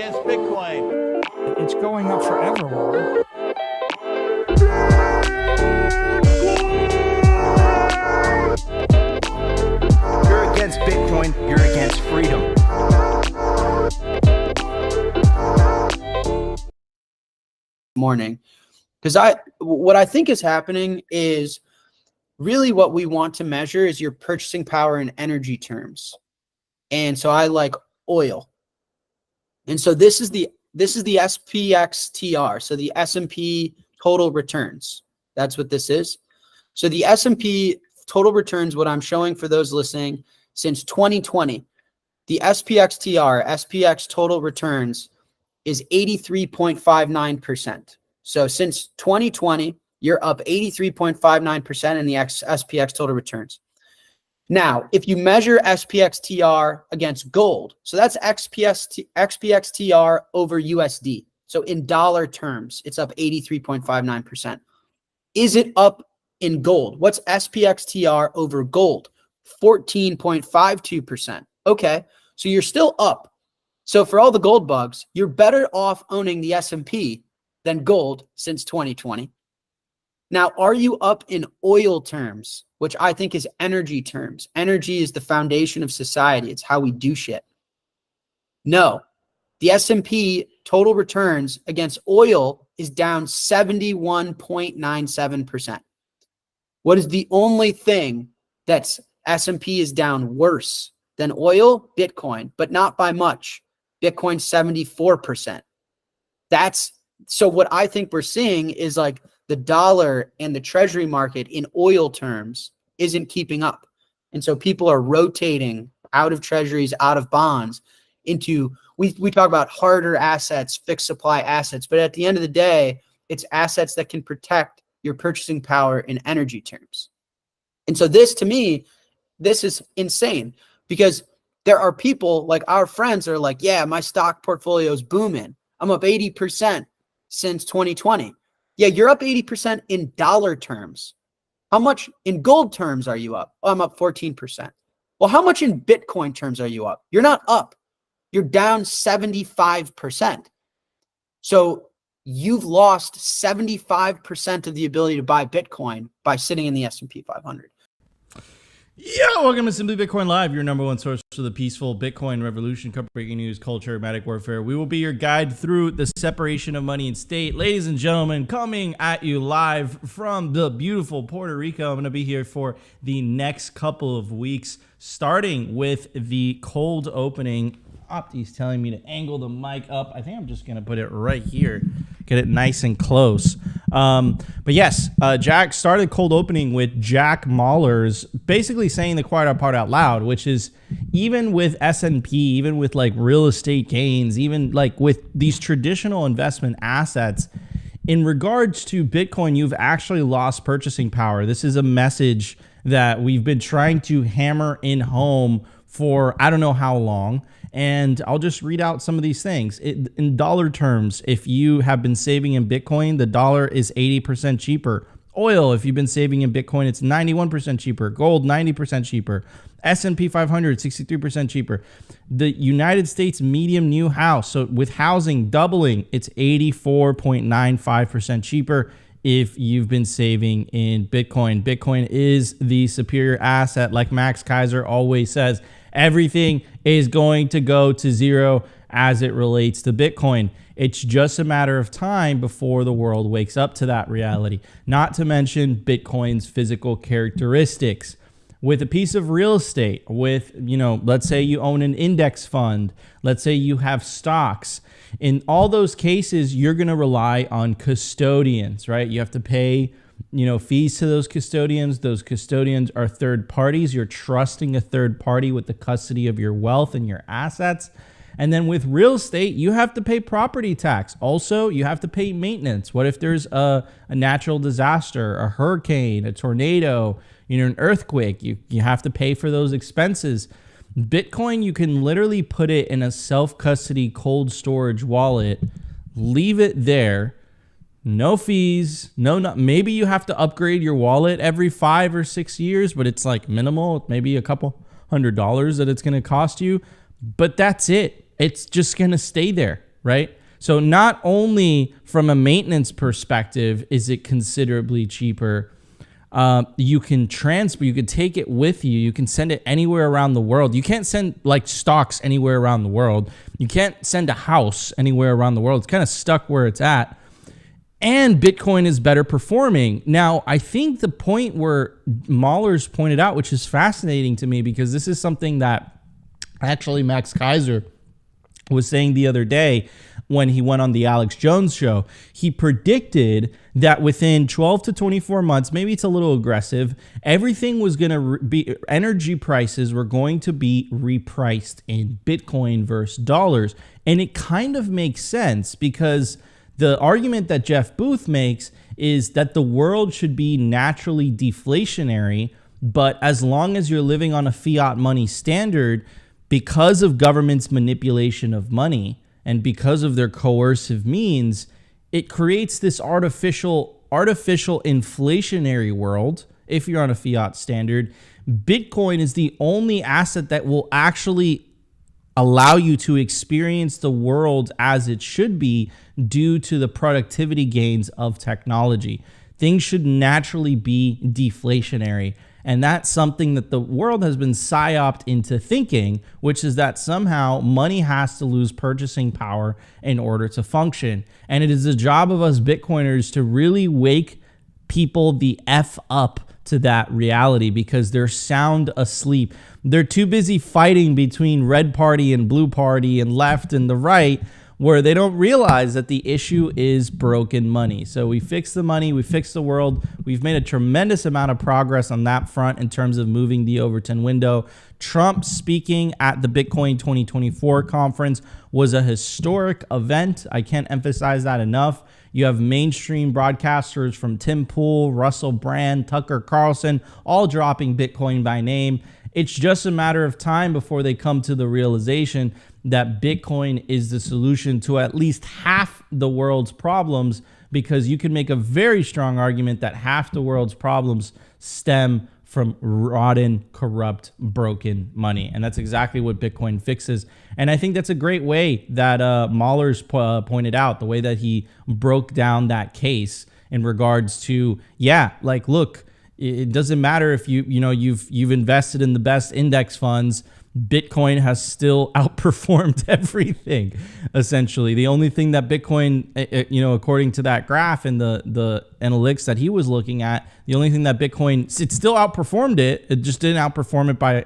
against Bitcoin. It's going up forever. You're against Bitcoin, you're against freedom. Morning. Because what I think is happening is really what we want to measure is your purchasing power in energy terms. And so I like oil. And so this is the SPXTR, so the S&P total returns. That's what this is. So the S&P total returns, what I'm showing for those listening, since 2020, the SPX total returns is 83.59%. So since 2020, you're up 83.59% in the SPX total returns. Now, if you measure SPXTR against gold, so that's XPXTR over USD. So in dollar terms, it's up 83.59%. Is it up in gold? What's SPXTR over gold? 14.52%. Okay, so you're still up. So for all the gold bugs, you're better off owning the S&P than gold since 2020. Now, are you up in oil terms, which I think is energy terms? Energy is the foundation of society. It's how we do shit. No, the S&P total returns against oil is down 71.97%. What is the only thing that's S&P is down worse than oil? Bitcoin, but not by much. Bitcoin 74%. So what I think we're seeing is like the dollar and the treasury market in oil terms isn't keeping up. And so people are rotating out of treasuries, out of bonds into, we talk about harder assets, fixed supply assets, but at the end of the day, it's assets that can protect your purchasing power in energy terms. And so this, to me, this is insane because there are people like our friends are like, yeah, my stock portfolio is booming. I'm up 80% since 2020. Yeah, you're up 80% in dollar terms. How much in gold terms are you up? Oh, I'm up 14%. Well, how much in Bitcoin terms are you up? You're not up. You're down 75%. So you've lost 75% of the ability to buy Bitcoin by sitting in the S&P 500. Yo, welcome to Simply Bitcoin Live, your number one source for the peaceful Bitcoin revolution, breaking news, culture, medic warfare. We will be your guide through the separation of money and state. Ladies and gentlemen, coming at you live from the beautiful Puerto Rico. I'm going to be here for the next couple of weeks, starting with the cold opening. Opti's telling me to angle the mic up. I think I'm just going to put it right here, get it nice and close. But yes, Jack started cold opening with Jack Mallers basically saying the quiet part out loud, which is even with S&P, even with like real estate gains, even like with these traditional investment assets, in regards to Bitcoin, you've actually lost purchasing power. This is a message that we've been trying to hammer in home for I don't know how long. And I'll just read out some of these things. In dollar terms, if you have been saving in Bitcoin, the dollar is 80% cheaper. Oil, if you've been saving in Bitcoin, it's 91% cheaper. Gold, 90% cheaper. S&P 500, 63% cheaper. The United States medium new house, so with housing doubling, it's 84.95% cheaper if you've been saving in Bitcoin. Bitcoin is the superior asset. Like Max Kaiser always says, everything is going to go to zero as it relates to Bitcoin. It's just a matter of time before the world wakes up to that reality. Not to mention Bitcoin's physical characteristics. With a piece of real estate, with, let's say you own an index fund, let's say you have stocks. In all those cases, you're going to rely on custodians, right? You have to pay fees to those custodians. Those custodians are third parties. You're trusting a third party with the custody of your wealth and your assets. And then with real estate, you have to pay property tax. Also, you have to pay maintenance. What if there's a natural disaster, a hurricane, a tornado, an earthquake? You have to pay for those expenses. Bitcoin, you can literally put it in a self-custody cold storage wallet, leave it there. No fees, maybe you have to upgrade your wallet every 5 or 6 years, but it's like minimal, maybe a couple $100 that it's going to cost you, but that's it. It's just going to stay there, right? So not only from a maintenance perspective is it considerably cheaper, you can take it with you. You can send it anywhere around the world. You can't send like stocks anywhere around the world. You can't send a house anywhere around the world. It's kind of stuck where it's at. And Bitcoin is better performing. Now, I think the point where Mahler's pointed out, which is fascinating to me, because this is something that actually Max Kaiser was saying the other day when he went on the Alex Jones show. He predicted that within 12 to 24 months, maybe it's a little aggressive, everything was going to be, energy prices were going to be repriced in Bitcoin versus dollars. And it kind of makes sense, because the argument that Jeff Booth makes is that the world should be naturally deflationary, but as long as you're living on a fiat money standard, because of government's manipulation of money and because of their coercive means, it creates this artificial inflationary world. If you're on a fiat standard, Bitcoin is the only asset that will actually allow you to experience the world as it should be due to the productivity gains of technology. Things should naturally be deflationary. And that's something that the world has been psyoped into thinking, which is that somehow money has to lose purchasing power in order to function. And it is the job of us Bitcoiners to really wake people the F up to that reality, because they're sound asleep. They're too busy fighting between red party and blue party and left and the right, where they don't realize that the issue is broken money. So we fix the money, we fix the world. We've made a tremendous amount of progress on that front in terms of moving the Overton window. Trump speaking at the Bitcoin 2024 conference was a historic event. I can't emphasize that enough. You have mainstream broadcasters from Tim Pool, Russell Brand, Tucker Carlson, all dropping Bitcoin by name. It's just a matter of time before they come to the realization that Bitcoin is the solution to at least half the world's problems, because you can make a very strong argument that half the world's problems stem from rotten, corrupt, broken money. And that's exactly what Bitcoin fixes. And I think that's a great way that Mahler's pointed out, the way that he broke down that case in regards to, look, it doesn't matter if you've invested in the best index funds. Bitcoin has still outperformed everything, essentially. The only thing that Bitcoin, according to that graph and the analytics that he was looking at, the only thing that Bitcoin, it still outperformed it. It just didn't outperform it by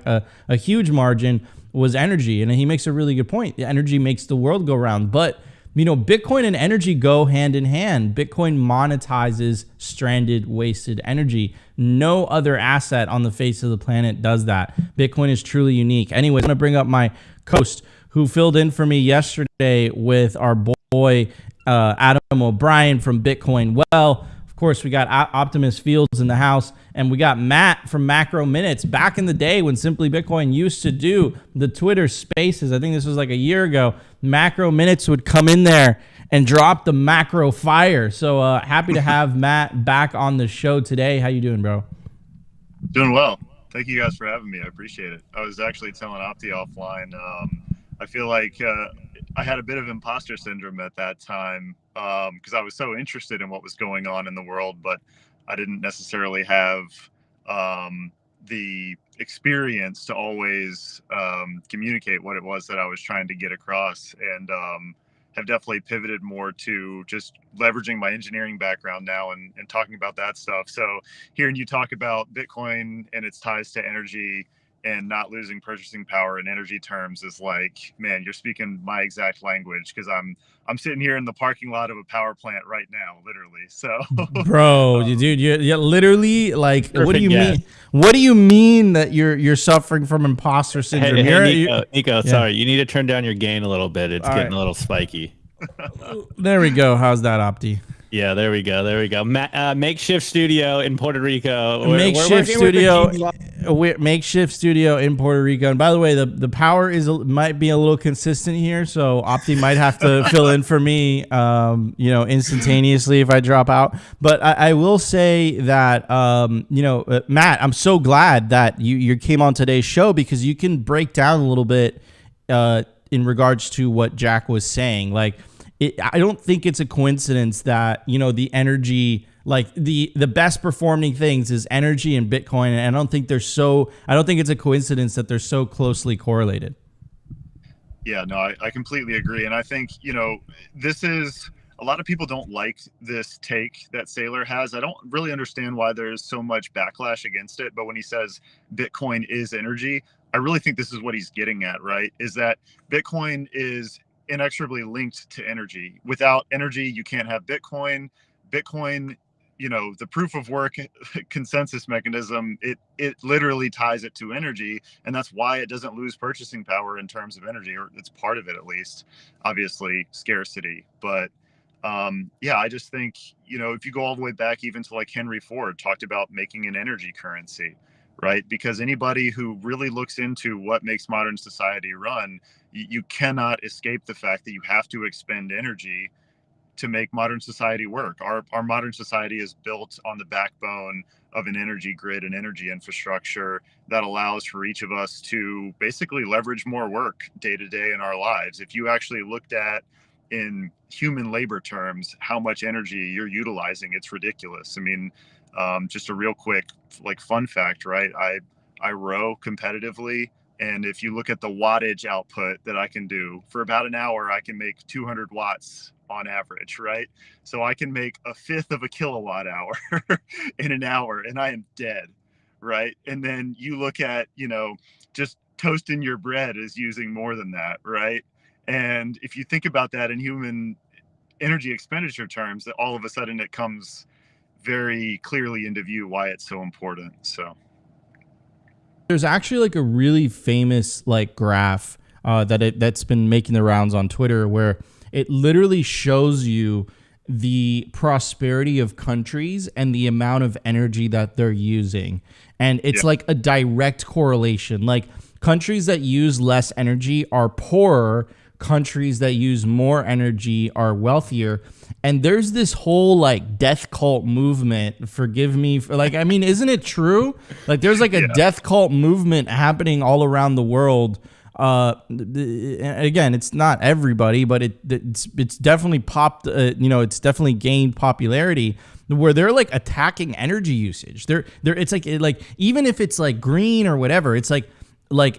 a huge margin, was energy. And he makes a really good point. The energy makes the world go round. But Bitcoin and energy go hand in hand. Bitcoin monetizes stranded, wasted energy. No other asset on the face of the planet does that. Bitcoin is truly unique. Anyways, I'm going to bring up my host who filled in for me yesterday with our boy Adam O'Brien from Bitcoin Well. Of course, we got Optimus Fields in the house, and we got Matt from MacroMinutes. Back in the day when Simply Bitcoin used to do the Twitter Spaces, I think this was like a year ago, MacroMinutes would come in there and drop the macro fire. So happy to have Matt back on the show today. How you doing, bro? Doing well. Thank you guys for having me. I appreciate it. I was actually telling Opti offline. I feel like I had a bit of imposter syndrome at that time because I was so interested in what was going on in the world, but I didn't necessarily have the experience to always communicate what it was that I was trying to get across, and have definitely pivoted more to just leveraging my engineering background now and talking about that stuff. So hearing you talk about Bitcoin and its ties to energy and not losing purchasing power in energy terms is like, man, you're speaking my exact language, because I'm sitting here in the parking lot of a power plant right now, literally. So, bro, dude, you're literally like, what do you mean? What do you mean that you're suffering from imposter syndrome? Nico, sorry, you need to turn down your gain a little bit. It's getting a little spiky. There we go. How's that, Opti? Yeah, there we go. Makeshift studio in Puerto Rico. Makeshift studio in Puerto Rico. And by the way, the power might be a little consistent here, so Opti might have to fill in for me, instantaneously if I drop out. But I will say that, Matt, I'm so glad that you came on today's show, because you can break down a little bit in regards to what Jack was saying. Like, I don't think it's a coincidence that, you know, the energy, like the best performing things is energy and Bitcoin. And I don't think it's a coincidence that they're so closely correlated. Yeah, no, I completely agree. And I think, you know, this is, a lot of people don't like this take that Saylor has. I don't really understand why there's so much backlash against it. But when he says Bitcoin is energy, I really think this is what he's getting at, right? Is that Bitcoin is inexorably linked to energy. Without energy, you can't have Bitcoin. Bitcoin, you know, the proof of work consensus mechanism, it literally ties it to energy. And that's why it doesn't lose purchasing power in terms of energy, or it's part of it at least. Obviously, scarcity. But yeah, I just think, you know, if you go all the way back even to like Henry Ford talked about making an energy currency, right? Because anybody who really looks into what makes modern society run, you cannot escape the fact that you have to expend energy to make modern society work. Our modern society is built on the backbone of an energy grid and energy infrastructure that allows for each of us to basically leverage more work day to day in our lives. If you actually looked at, in human labor terms, how much energy you're utilizing, it's ridiculous. I mean, just a real quick like fun fact, right? I row competitively, and if you look at the wattage output that I can do for about an hour, I can make 200 watts on average, right? So I can make a fifth of a kilowatt hour in an hour, and I am dead, right? And then you look at, you know, just toasting your bread is using more than that, right? And if you think about that in human energy expenditure terms, that all of a sudden it comes very clearly into view why it's so important. So there's actually like a really famous like graph that's been making the rounds on Twitter, where it literally shows you the prosperity of countries and the amount of energy that they're using. And it's like a direct correlation. Like countries that use less energy are poorer. Countries that use more energy are wealthier. And there's this whole like death cult movement. Forgive me for like, I mean, isn't it true? Like there's like a death cult movement happening all around the world. Again, it's not everybody, but it's definitely popped, you know, it's definitely gained popularity, where they're like attacking energy usage. It's like even if it's like green or whatever, it's like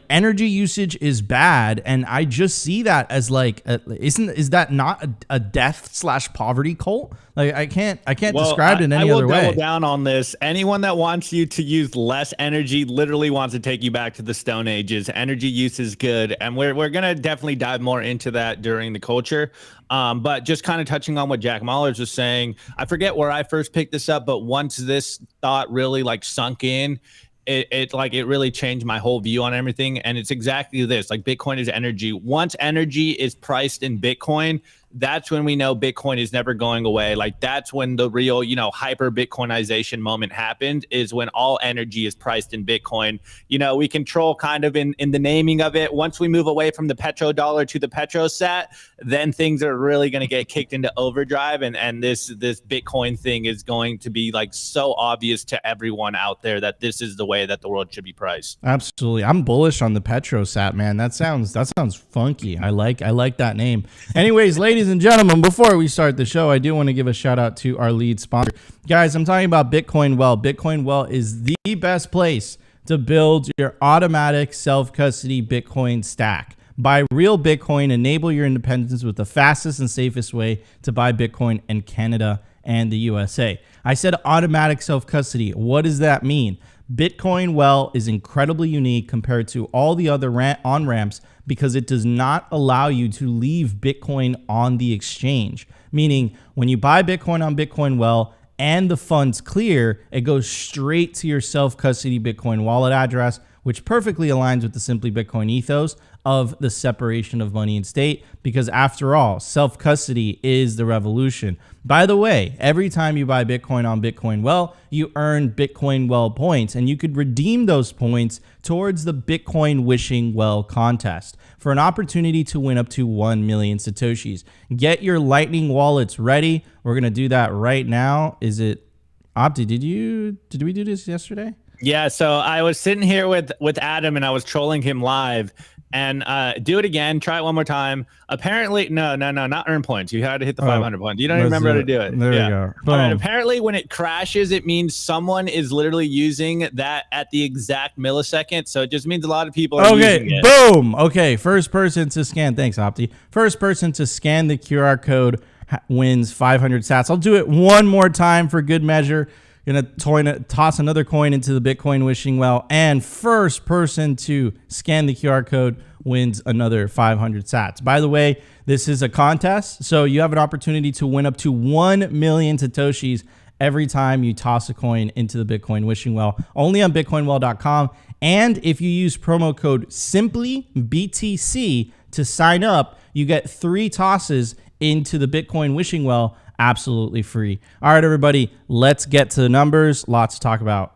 energy usage is bad. And I just see that as like, is that not a death/poverty cult? Like I can't describe it in any other way. I will double down on this. Anyone that wants you to use less energy literally wants to take you back to the Stone Ages. Energy use is good. And we're going to definitely dive more into that during the culture. But just kind of touching on what Jack Mahler's was saying, I forget where I first picked this up, but once this thought really like sunk in, it really changed my whole view on everything. And it's exactly this, like Bitcoin is energy. Once energy is priced in Bitcoin, that's when we know Bitcoin is never going away. Like that's when the real, you know, hyper Bitcoinization moment happened, is when all energy is priced in Bitcoin. You know, we control kind of in the naming of it. Once we move away from the petrodollar to the petrosat, then things are really going to get kicked into overdrive. And this Bitcoin thing is going to be like so obvious to everyone out there that this is the way that the world should be priced. Absolutely. I'm bullish on the petrosat, man. That sounds funky. I like that name. Anyways, ladies and gentlemen, before we start the show, I do want to give a shout out to our lead sponsor. Guys, I'm talking about Bitcoin Well. Bitcoin Well is the best place to build your automatic self-custody Bitcoin stack. Buy real Bitcoin, enable your independence with the fastest and safest way to buy Bitcoin in Canada and the USA. I said automatic self-custody. What does that mean? Bitcoin Well is incredibly unique compared to all the other on-ramps because it does not allow you to leave Bitcoin on the exchange. Meaning, when you buy Bitcoin on Bitcoin Well and the funds clear, it goes straight to your self-custody Bitcoin wallet address, which perfectly aligns with the Simply Bitcoin ethos of the separation of money and state, because after all, self-custody is the revolution. By the way, every time you buy Bitcoin on Bitcoin Well, you earn Bitcoin Well points, and you could redeem those points towards the Bitcoin Wishing Well contest for an opportunity to win up to 1 million Satoshis. Get your Lightning wallets ready. We're going to do that right now. Is it Opti? Did we do this yesterday? Yeah, so I was sitting here with Adam and I was trolling him live. and do it again. Try it one more time. Apparently, no, not earn points. You had to hit the 500 points. You don't even remember how to do it. There we go. All right, apparently, when it crashes, it means someone is literally using that at the exact millisecond. So it just means a lot of people are using it. Boom. Okay, first person to scan. Thanks, Opti. First person to scan the QR code wins 500 sats. I'll do it one more time for good measure. Gonna toss another coin into the Bitcoin wishing well, and first person to scan the QR code wins another 500 sats. By the way, this is a contest, so you have an opportunity to win up to 1 million Satoshis every time you toss a coin into the Bitcoin wishing well, only on bitcoinwell.com. And if you use promo code simplybtc to sign up, you get 3 tosses into the Bitcoin wishing well absolutely free. All right, everybody, let's get to the numbers. Lots to talk about.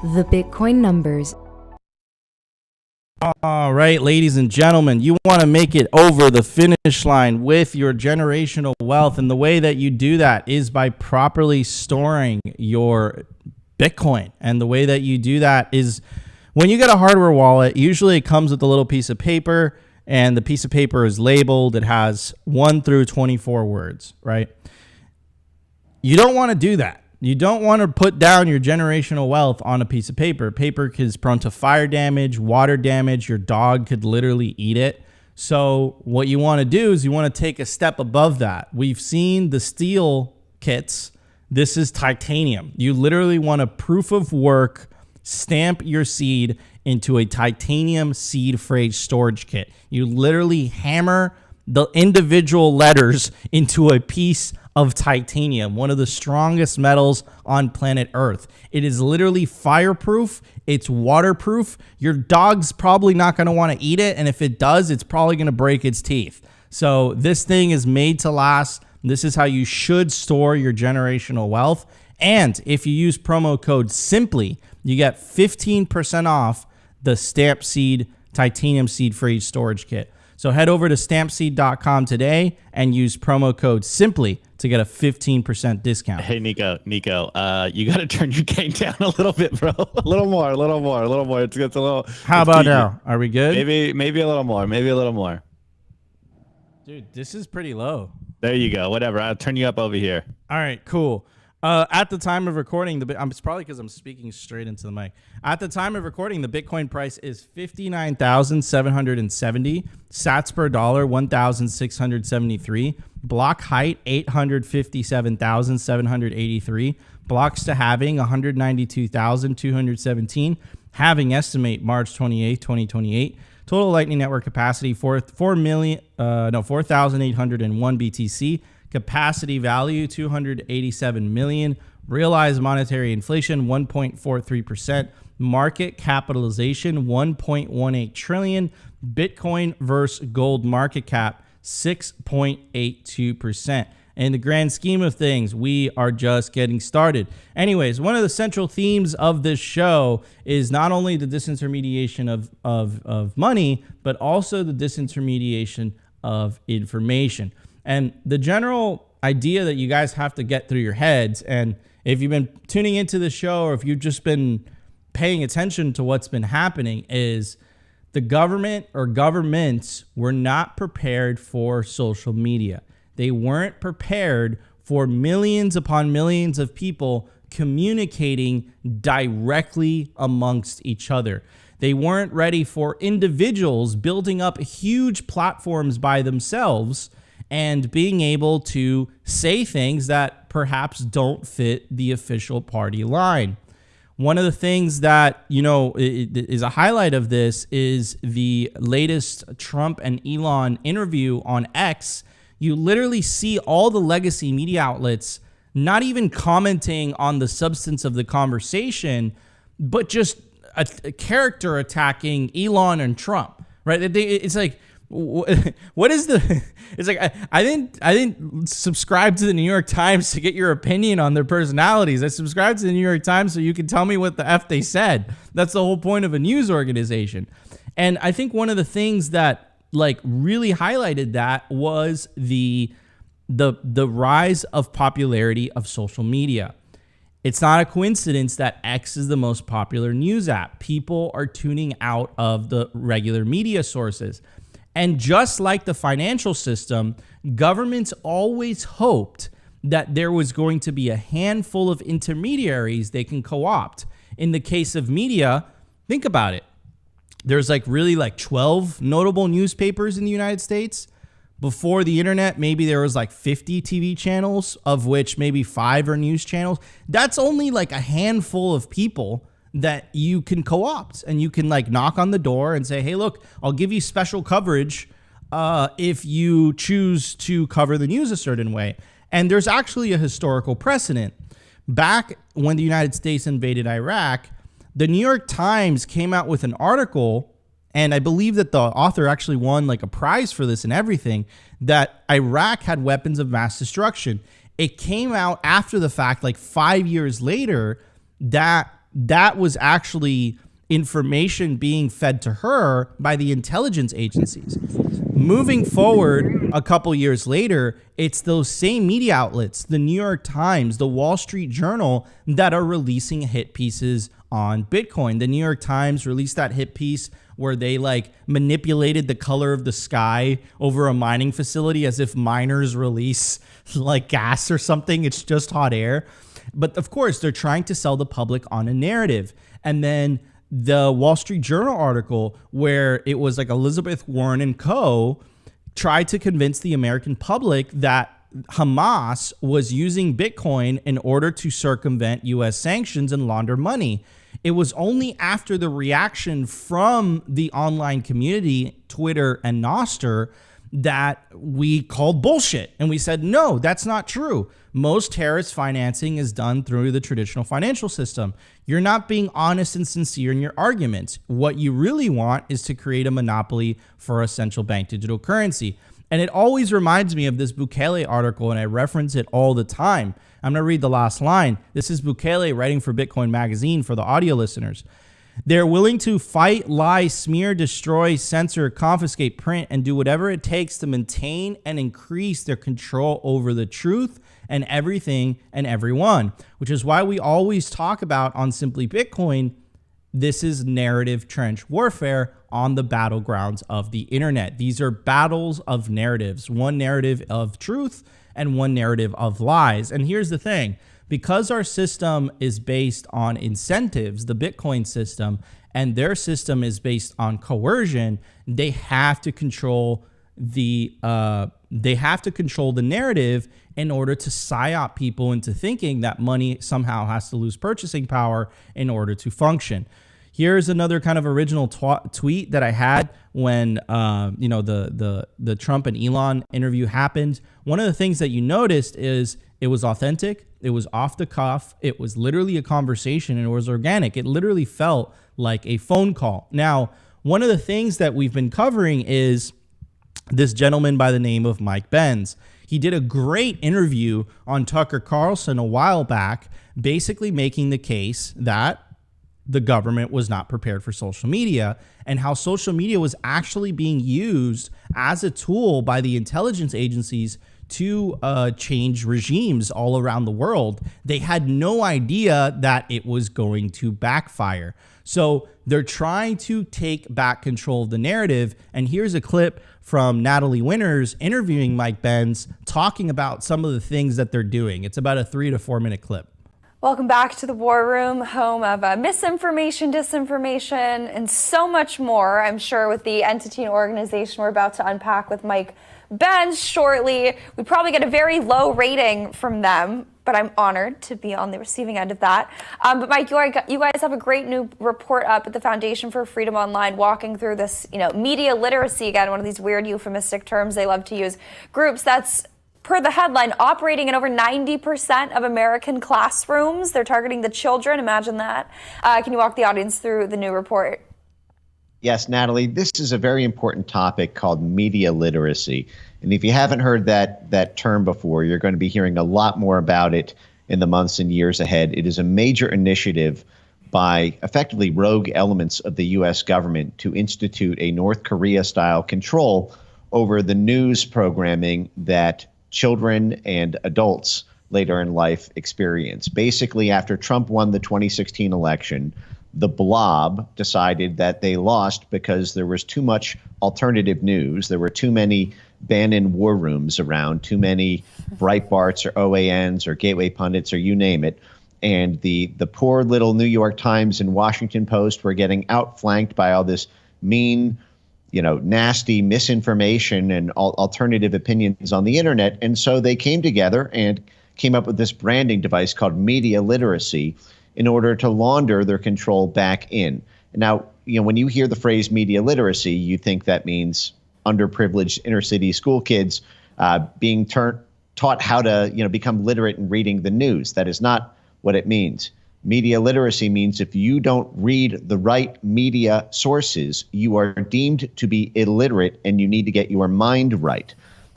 The Bitcoin numbers. All right, ladies and gentlemen, you want to make it over the finish line with your generational wealth. And the way that you do that is by properly storing your Bitcoin. And the way that you do that is when you get a hardware wallet, usually it comes with a little piece of paper, and the piece of paper is labeled. It has 1 through 24 words, right? You don't want to do that. You don't want to put down your generational wealth on a piece of paper. Paper is prone to fire damage, water damage. Your dog could literally eat it. So what you want to do is you want to take a step above that. We've seen the steel kits. This is titanium. You literally want a proof of work, stamp your seed into a titanium seed phrase storage kit. You literally hammer the individual letters into a piece of titanium, one of the strongest metals on planet Earth. It is literally fireproof. It's waterproof. Your dog's probably not going to want to eat it. And if it does, it's probably going to break its teeth. So this thing is made to last. This is how you should store your generational wealth. And if you use promo code SIMPLY, you get 15% off the Stamp Seed Titanium Seed Phrase Storage Kit. So head over to stampseed.com today and use promo code SIMPLY to get a 15% discount. Hey, Nico, you got to turn your gain down a little bit, bro. A little more. It's a little. How about now? Are we good? Maybe a little more. Dude, this is pretty low. There you go. Whatever. I'll turn you up over here. All right, cool. At the time of recording, it's probably because I'm speaking straight into the mic. At the time of recording, the Bitcoin price is 59,770. Sats per dollar, 1,673. Block height, 857,783. Blocks to halving, 192,217. Halving estimate, March 28th, 2028. Total Lightning Network capacity, 4,801 BTC. Capacity value, 287 million. Realized monetary inflation, 1.43%. Market capitalization, 1.18 trillion. Bitcoin versus gold market cap, 6.82%. In the grand scheme of things, we are just getting started. Anyways, one of the central themes of this show is not only the disintermediation of money, but also the disintermediation of information. And the general idea that you guys have to get through your heads, and if you've been tuning into the show or if you've just been paying attention to what's been happening, is the government or governments were not prepared for social media. They weren't prepared for millions upon millions of people communicating directly amongst each other. They weren't ready for individuals building up huge platforms by themselves and being able to say things that perhaps don't fit the official party line. One of the things that, is a highlight of this is the latest Trump and Elon interview on X. You literally see all the legacy media outlets not even commenting on the substance of the conversation, but just a character attacking Elon and Trump, right? It's like, what is the? It's like I didn't subscribe to the New York Times to get your opinion on their personalities. I subscribed to the New York Times so you can tell me what the F they said. That's the whole point of a news organization. And I think one of the things that really highlighted that was the rise of popularity of social media. It's not a coincidence that X is the most popular news app. People are tuning out of the regular media sources. And just like the financial system, governments always hoped that there was going to be a handful of intermediaries they can co-opt. In the case of media, think about it. There's really 12 notable newspapers in the United States. Before the internet, maybe there was 50 TV channels, of which maybe 5 are news channels. That's only a handful of people that you can co-opt, and you can knock on the door and say, hey, look, I'll give you special coverage if you choose to cover the news a certain way. And there's actually a historical precedent. Back when the United States invaded Iraq, the New York Times came out with an article, and I believe that the author actually won a prize for this and everything, that Iraq had weapons of mass destruction. It came out after the fact, 5 years later, that was actually information being fed to her by the intelligence agencies. Moving forward a couple years later, it's those same media outlets, the New York Times, the Wall Street Journal, that are releasing hit pieces on Bitcoin. The New York Times released that hit piece where they manipulated the color of the sky over a mining facility as if miners release gas or something. It's just hot air. But of course, they're trying to sell the public on a narrative. And then the Wall Street Journal article, where it was Elizabeth Warren and co. tried to convince the American public that Hamas was using Bitcoin in order to circumvent US sanctions and launder money. It was only after the reaction from the online community, Twitter and Nostr, that we called bullshit. And we said, no, that's not true. Most terrorist financing is done through the traditional financial system. You're not being honest and sincere in your arguments. What you really want is to create a monopoly for a central bank digital currency. And it always reminds me of this Bukele article, and I reference it all the time. I'm going to read the last line. This is Bukele writing for Bitcoin Magazine for the audio listeners. They're willing to fight, lie, smear, destroy, censor, confiscate, print, and do whatever it takes to maintain and increase their control over the truth and everything and everyone, which is why we always talk about on Simply Bitcoin, this is narrative trench warfare on the battlegrounds of the internet. These are battles of narratives, one narrative of truth and one narrative of lies. And here's the thing. Because our system is based on incentives, the Bitcoin system, and their system is based on coercion, they have to control the narrative in order to psyop people into thinking that money somehow has to lose purchasing power in order to function. Here's another kind of original tweet that I had when the Trump and Elon interview happened. One of the things that you noticed is it was authentic, it was off the cuff, it was literally a conversation, and it was organic. It literally felt like a phone call. Now, one of the things that we've been covering is this gentleman by the name of Mike Benz. He did a great interview on Tucker Carlson a while back, basically making the case that the government was not prepared for social media and how social media was actually being used as a tool by the intelligence agencies to change regimes all around the world. They had no idea that it was going to backfire. So they're trying to take back control of the narrative. And here's a clip from Natalie Winters interviewing Mike Benz, talking about some of the things that they're doing. It's about a 3 to 4 minute clip. Welcome back to the War Room, home of misinformation, disinformation, and so much more. I'm sure with the entity and organization we're about to unpack with Mike Benz shortly, we probably get a very low rating from them, but I'm honored to be on the receiving end of that. But Mike, you guys have a great new report up at the Foundation for Freedom Online, walking through this, media literacy, again, one of these weird euphemistic terms they love to use, groups that's, per the headline, operating in over 90% of American classrooms. They're targeting the children. Imagine that. Can you walk the audience through the new report? Yes, Natalie, this is a very important topic called media literacy. And if you haven't heard that term before, you're going to be hearing a lot more about it in the months and years ahead. It is a major initiative by effectively rogue elements of the U.S. government to institute a North Korea-style control over the news programming that children and adults later in life experience. Basically, after Trump won the 2016 election, the blob decided that they lost because there was too much alternative news. There were too many Bannon war rooms around, too many Breitbarts or OANs or Gateway Pundits or you name it. And the poor little New York Times and Washington Post were getting outflanked by all this mean, nasty misinformation and alternative opinions on the internet. And so they came together and came up with this branding device called media literacy in order to launder their control back in. Now, when you hear the phrase media literacy, you think that means underprivileged inner city school kids being taught how to, become literate in reading the news. That is not what it means. Media literacy means if you don't read the right media sources, you are deemed to be illiterate and you need to get your mind right.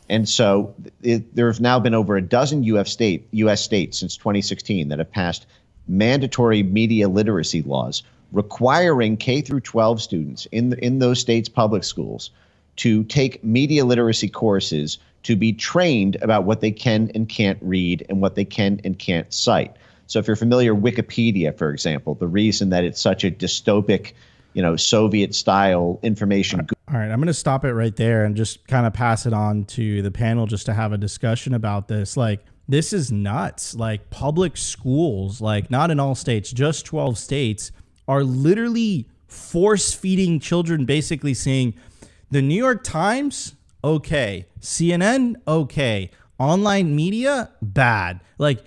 And so there have now been over a dozen U.S. states since 2016 that have passed mandatory media literacy laws requiring K through 12 students in those states' public schools to take media literacy courses to be trained about what they can and can't read and what they can and can't cite. So if you're familiar, Wikipedia, for example, the reason that it's such a dystopic, Soviet-style information. All right, I'm going to stop it right there and just kind of pass it on to the panel just to have a discussion about this. Like, this is nuts. Like, public schools, like not in all states, just 12 states, are literally force-feeding children, basically saying, the New York Times, okay. CNN, okay. Online media, bad. Like,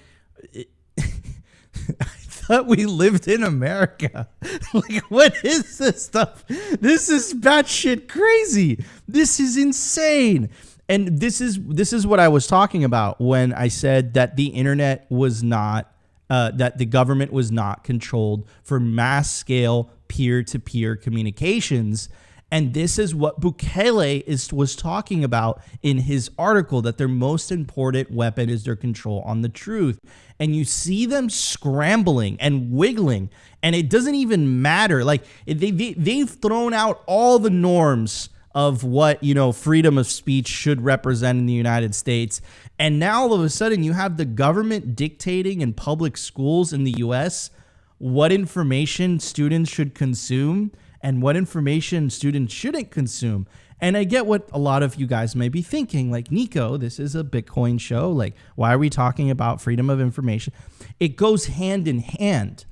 I thought we lived in America. Like, what is this stuff? This is batshit crazy. This is insane. And this is what I was talking about when I said that the internet was not, that the government was not controlled for mass scale peer-to-peer communications. And this is what Bukele was talking about in his article, that their most important weapon is their control on the truth. And you see them scrambling and wiggling, and it doesn't even matter. Like, they've thrown out all the norms of what, freedom of speech should represent in the United States. And now all of a sudden you have the government dictating in public schools in the US what information students should consume and what information students shouldn't consume. And I get what a lot of you guys may be thinking, like, Nico, this is a Bitcoin show. Like, why are we talking about freedom of information? It goes hand in hand,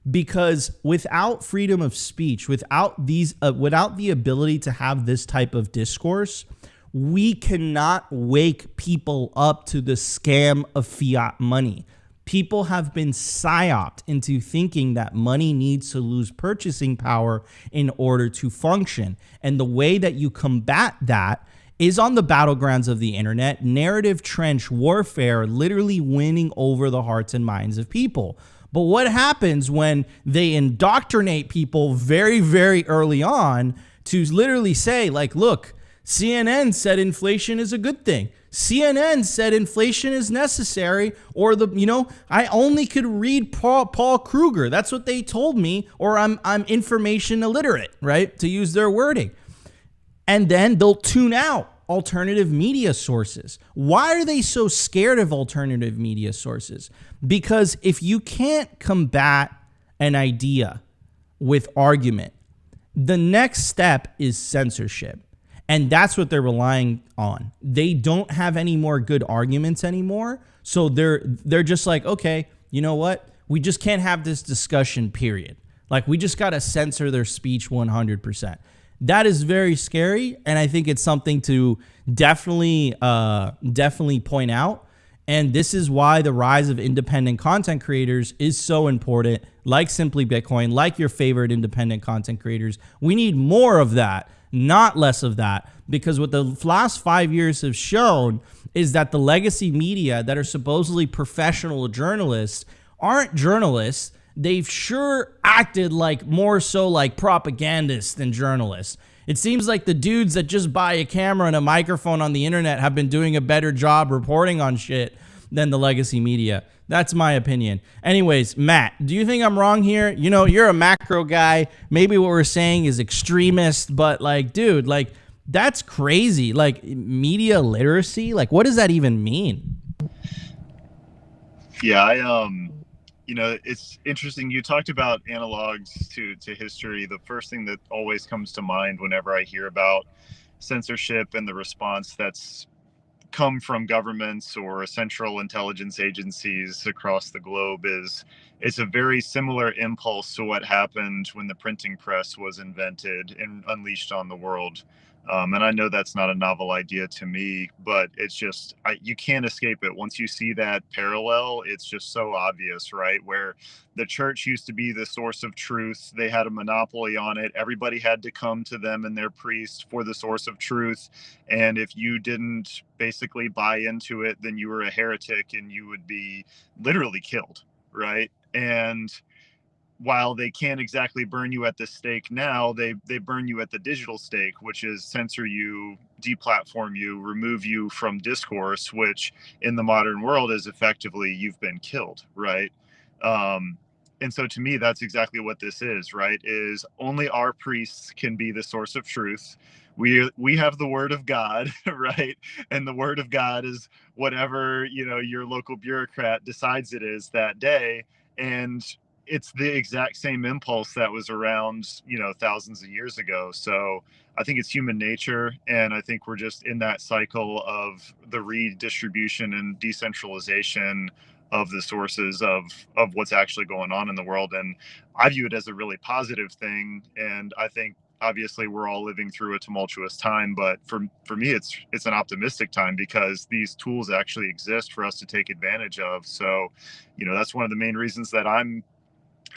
because without freedom of speech, without the ability to have this type of discourse, we cannot wake people up to the scam of fiat money. People have been psyoped into thinking that money needs to lose purchasing power in order to function. And the way that you combat that is on the battlegrounds of the internet, narrative trench warfare, literally winning over the hearts and minds of people. But what happens when they indoctrinate people very, very early on to literally say, like, look, CNN said inflation is a good thing. CNN said inflation is necessary, or I only could read Paul Kruger. That's what they told me, or I'm information illiterate, right? To use their wording. And then they'll tune out alternative media sources. Why are they so scared of alternative media sources? Because if you can't combat an idea with argument, the next step is censorship. And that's what they're relying on. They don't have any more good arguments anymore. So they're just like, okay, you know what? We just can't have this discussion, period. Like, we just got to censor their speech 100%. That is very scary. And I think it's something to definitely point out. And this is why the rise of independent content creators is so important, like Simply Bitcoin, like your favorite independent content creators. We need more of that, not less of that, because what the last 5 years have shown is that the legacy media that are supposedly professional journalists aren't journalists. They've sure acted like more so like propagandists than journalists. It seems like the dudes that just buy a camera and a microphone on the internet have been doing a better job reporting on shit than the legacy media. That's my opinion. Anyways, Matt, do you think I'm wrong here? You're a macro guy. Maybe what we're saying is extremist, but like, dude, like, that's crazy. Like, media literacy, like, what does that even mean? Yeah, it's interesting. You talked about analogs to history. The first thing that always comes to mind whenever I hear about censorship and the response that's come from governments or central intelligence agencies across the globe is it's a very similar impulse to what happened when the printing press was invented and unleashed on the world. And I know that's not a novel idea to me, but it's just you can't escape it. Once you see that parallel, it's just so obvious, right? Where the church used to be the source of truth, they had a monopoly on it. Everybody had to come to them and their priest for the source of truth. And if you didn't basically buy into it, then you were a heretic and you would be literally killed, right? And while they can't exactly burn you at the stake now, they burn you at the digital stake, which is censor you, deplatform you, remove you from discourse, which in the modern world is effectively you've been killed, right? Um, and so to me, that's exactly what this is, right? Is only our priests can be the source of truth. We have the word of God, right? And the word of God is whatever, your local bureaucrat decides it is that day. And it's the exact same impulse that was around, thousands of years ago. So I think it's human nature. And I think we're just in that cycle of the redistribution and decentralization of the sources of what's actually going on in the world. And I view it as a really positive thing. And I think obviously we're all living through a tumultuous time, but for me, it's an optimistic time because these tools actually exist for us to take advantage of. So, that's one of the main reasons that I'm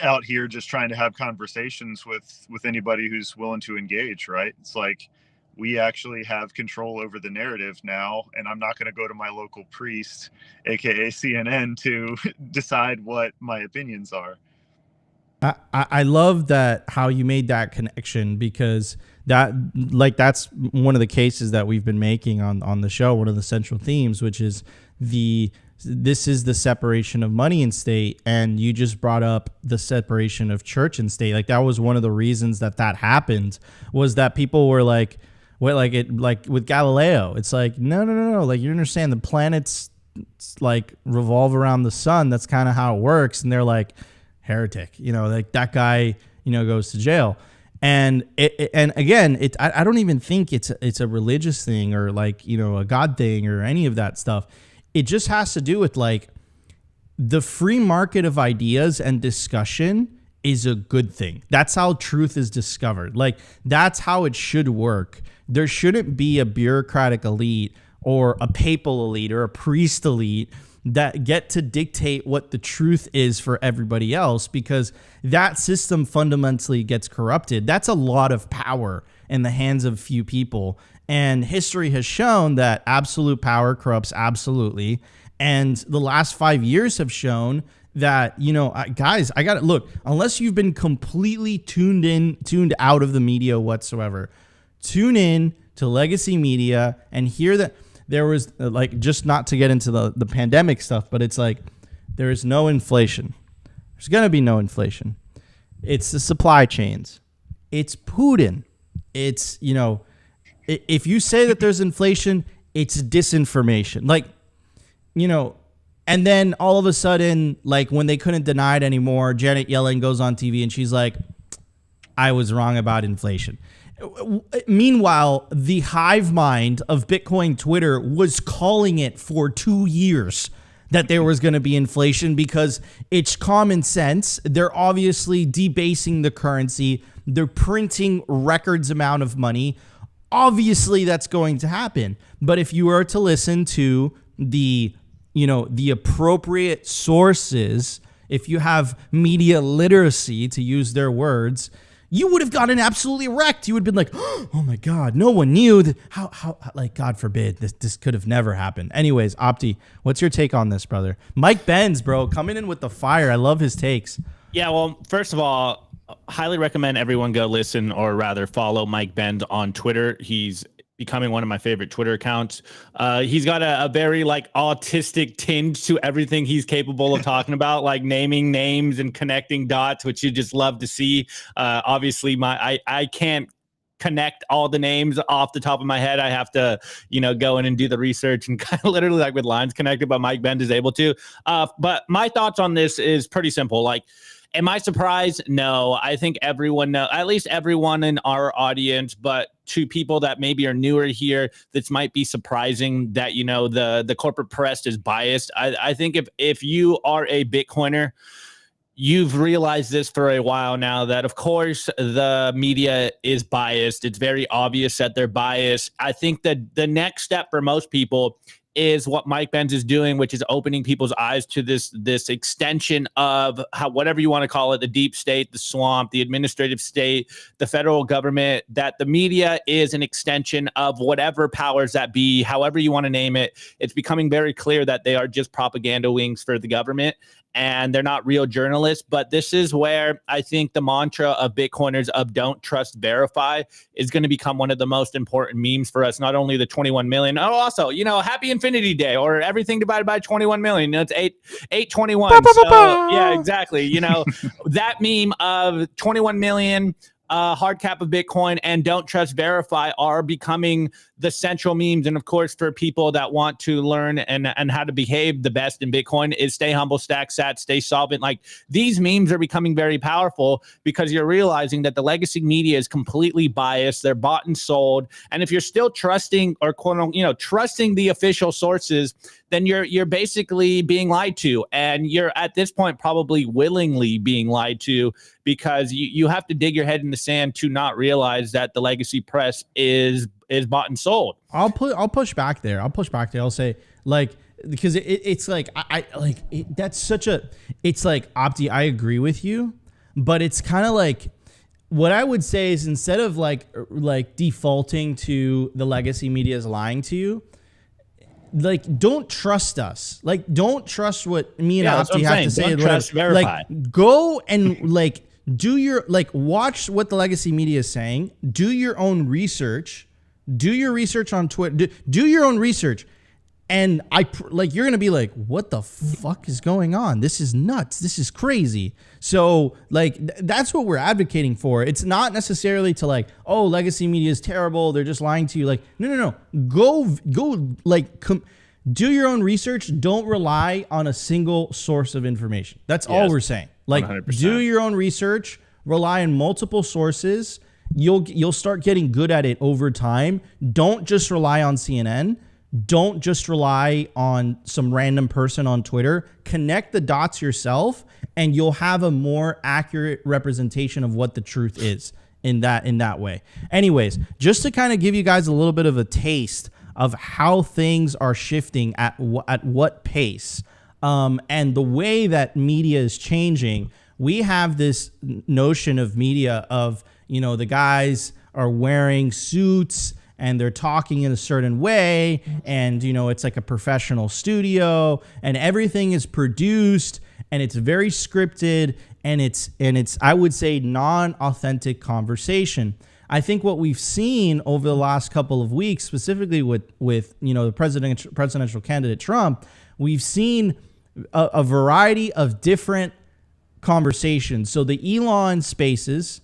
out here just trying to have conversations with anybody who's willing to engage, right? It's like we actually have control over the narrative now, and I'm not going to go to my local priest, aka CNN, to decide what my opinions are. I love that how you made that connection, because that's one of the cases that we've been making on the show, one of the central themes, which is this is the separation of money and state. And you just brought up the separation of church and state. Like that was one of the reasons that happened, was that people were like, what, like with Galileo, it's like, no. Like, you understand the planets like revolve around the sun. That's kind of how it works. And they're like, heretic, like that guy, goes to jail. And I don't even think it's a religious thing or like, a God thing or any of that stuff. It just has to do with like the free market of ideas and discussion is a good thing. That's how truth is discovered. Like that's how it should work. There shouldn't be a bureaucratic elite or a papal elite or a priest elite that get to dictate what the truth is for everybody else, because that system fundamentally gets corrupted. That's a lot of power in the hands of few people. And history has shown that absolute power corrupts absolutely. And the last 5 years have shown that, guys, I got to look, unless you've been completely tuned out of the media whatsoever, tune in to legacy media and hear that there was like, just not to get into the pandemic stuff, but it's like, there is no inflation. There's going to be no inflation. It's the supply chains. It's Putin. It's, if you say that there's inflation, it's disinformation. Like, and then all of a sudden, like when they couldn't deny it anymore, Janet Yellen goes on TV and she's like, I was wrong about inflation. Meanwhile, the hive mind of Bitcoin Twitter was calling it for 2 years that there was going to be inflation because it's common sense. They're obviously debasing the currency. They're printing records amount of money. Obviously, that's going to happen. But if you were to listen to the appropriate sources, if you have media literacy, to use their words, you would have gotten absolutely wrecked. You would have been like, oh my God, no one knew that. How like, God forbid, this could have never happened. Anyways, Opti, what's your take on this, brother? Mike Benz, bro, coming in with the fire. I love his takes. Yeah, well, first of all, highly recommend everyone go listen, or rather follow Mike Benz on Twitter. He's becoming one of my favorite Twitter accounts. He's got a very like autistic tinge to everything he's capable of talking about, like naming names and connecting dots, which you just love to see. Obviously, I can't connect all the names off the top of my head. I have to, go in and do the research and kind of literally like with lines connected, but Mike Benz is able to. But my thoughts on this is pretty simple. Like, am I surprised? No, I think everyone knows, at least everyone in our audience, but to people that maybe are newer here, this might be surprising that, the corporate press is biased. I think if you are a Bitcoiner, you've realized this for a while now, that of course the media is biased. It's very obvious that they're biased. I think that the next step for most people is what Mike Benz is doing, which is opening people's eyes to this extension of whatever you want to call it, the deep state, the swamp, the administrative state, the federal government, that the media is an extension of whatever powers that be, however you want to name it. It's becoming very clear that they are just propaganda wings for the government, and they're not real journalists. But this is where I think the mantra of Bitcoiners of don't trust, verify is going to become one of the most important memes for us. Not only the 21 million, also, happy Infinity Day, or everything divided by 21 million. It's 821. So yeah, exactly. That meme of 21 million, hard cap of Bitcoin and don't trust, verify are becoming the central memes. And of course, for people that want to learn and how to behave the best in Bitcoin is stay humble, stack sat, stay solvent. Like, these memes are becoming very powerful because you're realizing that the legacy media is completely biased. They're bought and sold. And if you're still trusting or trusting the official sources, then you're basically being lied to. And you're at this point probably willingly being lied to, because you have to dig your head in the sand to not realize that the legacy press is bought and sold. I'll push back there. I'll say, like, because it's like that's such a, it's like, Opti, I agree with you, but it's kind of like, what I would say is, instead of like defaulting to the legacy media is lying to you, like, don't trust us. Like, don't trust what me and Opti have to say. Don't trust, verify. Like, go and like do your, like, watch what the legacy media is saying. Do your own research. Do your research on Twitter. Do your own research. And you're going to be like, what the fuck is going on? This is nuts. This is crazy. So like, that's what we're advocating for. It's not necessarily to like, oh, legacy media is terrible, they're just lying to you. Like, no. Go like, do your own research. Don't rely on a single source of information. That's all we're saying. Like, 100%. Do your own research, rely on multiple sources. You'll start getting good at it over time. Don't just rely on CNN. Don't just rely on some random person on Twitter. Connect the dots yourself, and you'll have a more accurate representation of what the truth is in that way. Anyways, just to kind of give you guys a little bit of a taste of how things are shifting at what pace, and the way that media is changing. We have this notion of media of, the guys are wearing suits and they're talking in a certain way, and it's like a professional studio, and everything is produced, and it's very scripted, and it's I would say non-authentic conversation. I think what we've seen over the last couple of weeks, specifically with the presidential candidate Trump, we've seen a variety of different conversations. So the Elon Spaces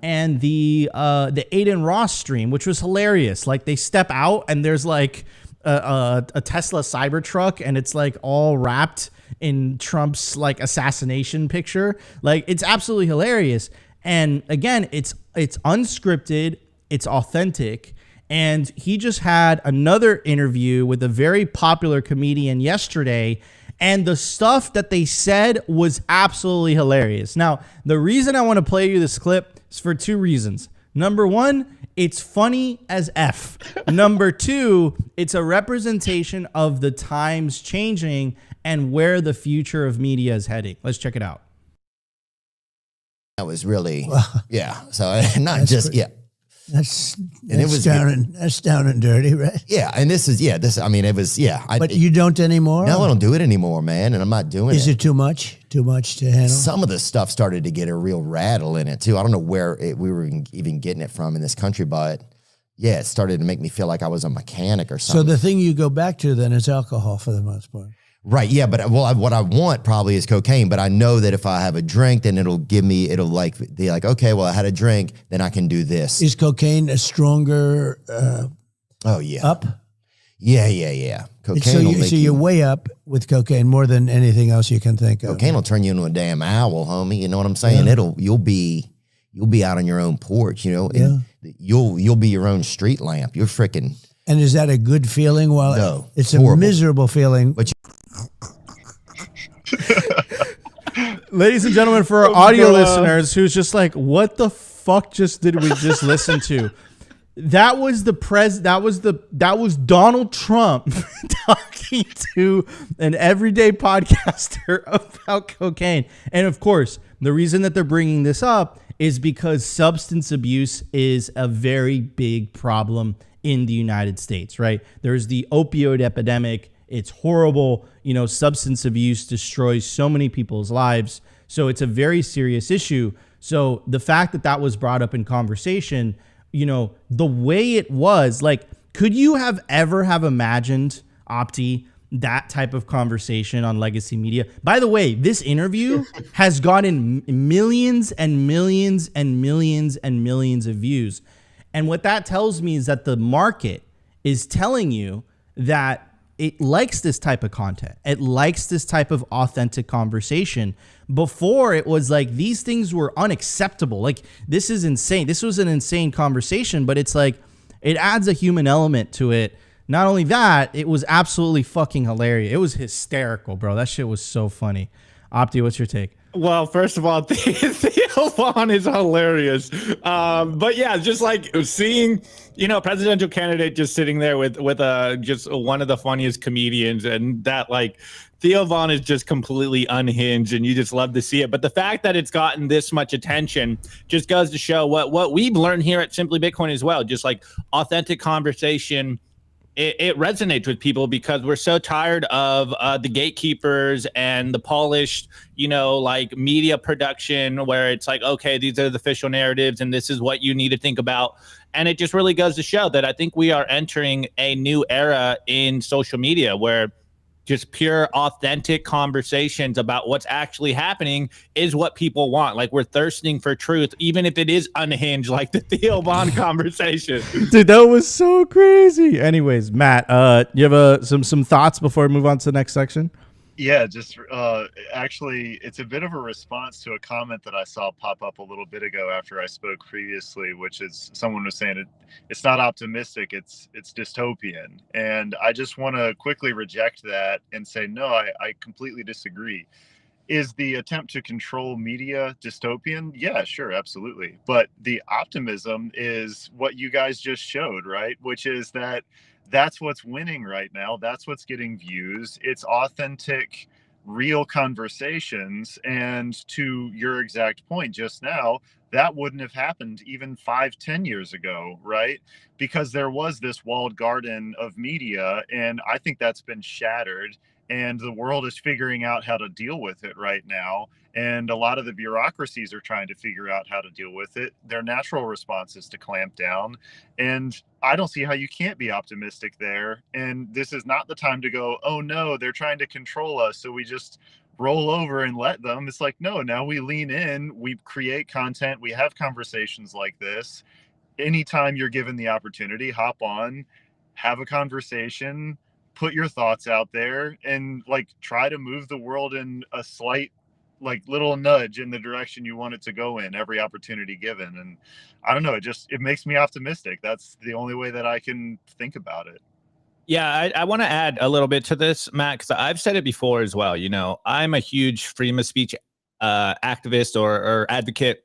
and the Aiden Ross stream, which was hilarious. Like, they step out and there's like a Tesla Cybertruck, and it's like all wrapped in Trump's like assassination picture. Like, it's absolutely hilarious. And again, it's unscripted, it's authentic. And he just had another interview with a very popular comedian yesterday, and the stuff that they said was absolutely hilarious. Now, the reason I want to play you this clip is for two reasons. Number one, it's funny as F. Number two, it's a representation of the times changing and where the future of media is heading. Let's check it out. That was really, yeah. So not just, yeah. That's down and dirty, right? Yeah, and I mean, it was, yeah. But you don't anymore? No, I don't do it anymore, man, and I'm not doing it. Is it too much? Too much to handle? Some of the stuff started to get a real rattle in it, too. I don't know where we were even getting it from in this country, but yeah, it started to make me feel like I was a mechanic or something. So the thing you go back to then is alcohol for the most part. Right. Yeah. But what I want probably is cocaine. But I know that if I have a drink, then it'll be like, okay, well, I had a drink, then I can do this. Is cocaine a stronger oh, yeah. up? Yeah. Cocaine So, will make you're way up with cocaine more than anything else you can think of. Cocaine will turn you into a damn owl, homie. You know what I'm saying? Yeah. You'll be out on your own porch, you know, and you'll be your own street lamp. You're freaking. And is that a good feeling? Well, no, it's horrible. A miserable feeling. But ladies and gentlemen, for our audio listeners who's just like, what the fuck did we just listen to? That was Donald Trump talking to an everyday podcaster about cocaine. And of course, the reason that they're bringing this up is because substance abuse is a very big problem in the United States, right? There's the opioid epidemic. It's horrible. You know, substance abuse destroys so many people's lives. So it's a very serious issue. So the fact that was brought up in conversation, you know, the way it was, like, could you have imagined, Opti, that type of conversation on legacy media? By the way, this interview has gotten millions and millions and millions and millions of views. And what that tells me is that the market is telling you that it likes this type of content. It likes this type of authentic conversation. Before, it was like these things were unacceptable. Like, this is insane. This was an insane conversation, but it's like it adds a human element to it. Not only that, it was absolutely fucking hilarious. It was hysterical, bro. That shit was so funny. Opti, what's your take? Well, first of all, Theo Vaughn is hilarious. But yeah, just like seeing, you know, presidential candidate just sitting there with just one of the funniest comedians, and that, like, Theo Vaughn is just completely unhinged, and you just love to see it. But the fact that it's gotten this much attention just goes to show what we've learned here at Simply Bitcoin as well. Just like authentic conversation. It resonates with people because we're so tired of the gatekeepers and the polished, you know, like media production where it's like, okay, these are the official narratives and this is what you need to think about. And it just really goes to show that I think we are entering a new era in social media where just pure authentic conversations about what's actually happening is what people want. Like, we're thirsting for truth, even if it is unhinged, like the Theo Vaughn conversation. Dude, that was so crazy. Anyways, Matt, you have some thoughts before we move on to the next section? Yeah, just actually, it's a bit of a response to a comment that I saw pop up a little bit ago after I spoke previously, which is someone was saying it's not optimistic, it's dystopian. And I just want to quickly reject that and say, no, I completely disagree. Is the attempt to control media dystopian? Yeah, sure, absolutely. But the optimism is what you guys just showed, right? Which is that's what's winning right now. That's what's getting views. It's authentic, real conversations. And to your exact point just now, that wouldn't have happened even 5-10 years ago, right? Because there was this walled garden of media, and I think that's been shattered. And the world is figuring out how to deal with it right now. And a lot of the bureaucracies are trying to figure out how to deal with it. Their natural response is to clamp down. And I don't see how you can't be optimistic there. And this is not the time to go, oh no, they're trying to control us, so we just roll over and let them. It's like, no, now we lean in, we create content, we have conversations like this. Anytime you're given the opportunity, hop on, have a conversation, put your thoughts out there, and like try to move the world in a slight, like, little nudge in the direction you want it to go in every opportunity given. And I don't know, it makes me optimistic. That's the only way that I can think about it. Yeah, I want to add a little bit to this, Matt, because I've said it before as well. You know, I'm a huge freedom of speech activist or advocate.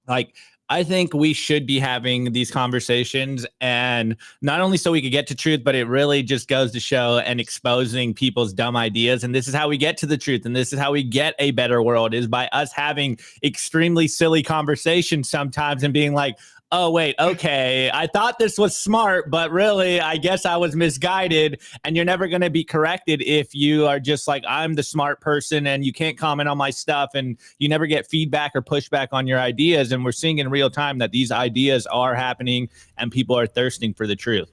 Like, I think we should be having these conversations, and not only so we could get to truth, but it really just goes to show and exposing people's dumb ideas. And this is how we get to the truth. And this is how we get a better world, is by us having extremely silly conversations sometimes and being like, oh, wait, okay, I thought this was smart, but really, I guess I was misguided. And you're never going to be corrected if you are just like, I'm the smart person and you can't comment on my stuff, and you never get feedback or pushback on your ideas. And we're seeing in real time that these ideas are happening and people are thirsting for the truth.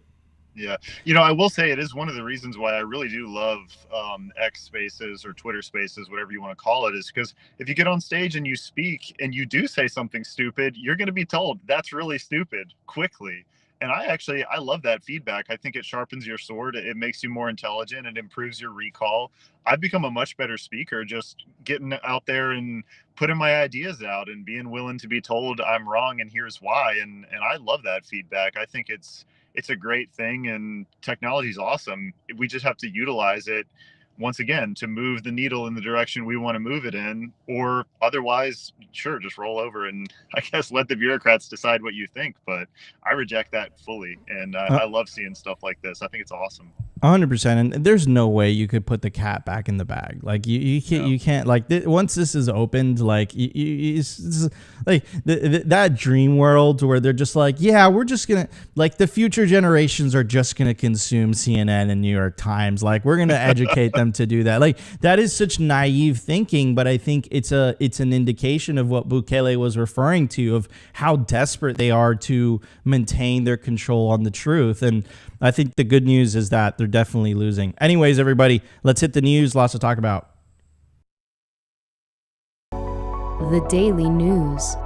Yeah. I will say it is one of the reasons why I really do love X Spaces or Twitter Spaces, whatever you want to call it, is because if you get on stage and you speak and you do say something stupid, you're going to be told that's really stupid quickly. And I love that feedback. I think it sharpens your sword. It makes you more intelligent and improves your recall. I've become a much better speaker just getting out there and putting my ideas out and being willing to be told I'm wrong and here's why. And I love that feedback. I think it's a great thing, and technology is awesome. We just have to utilize it once again to move the needle in the direction we want to move it in, or otherwise, sure, just roll over and I guess let the bureaucrats decide what you think. But I reject that fully, and I love seeing stuff like this. I think it's awesome. 100%. And there's no way you could put the cat back in the bag. Like you can't, you can't like once this is opened, like it's like that dream world where they're just like, yeah, we're just going to like the future generations are just going to consume CNN and New York Times. Like we're going to educate them to do that. Like that is such naive thinking. But I think it's an indication of what Bukele was referring to, of how desperate they are to maintain their control on the truth. And I think the good news is that they're definitely losing. Anyways, everybody, let's hit the news. Lots to talk about. The Daily News.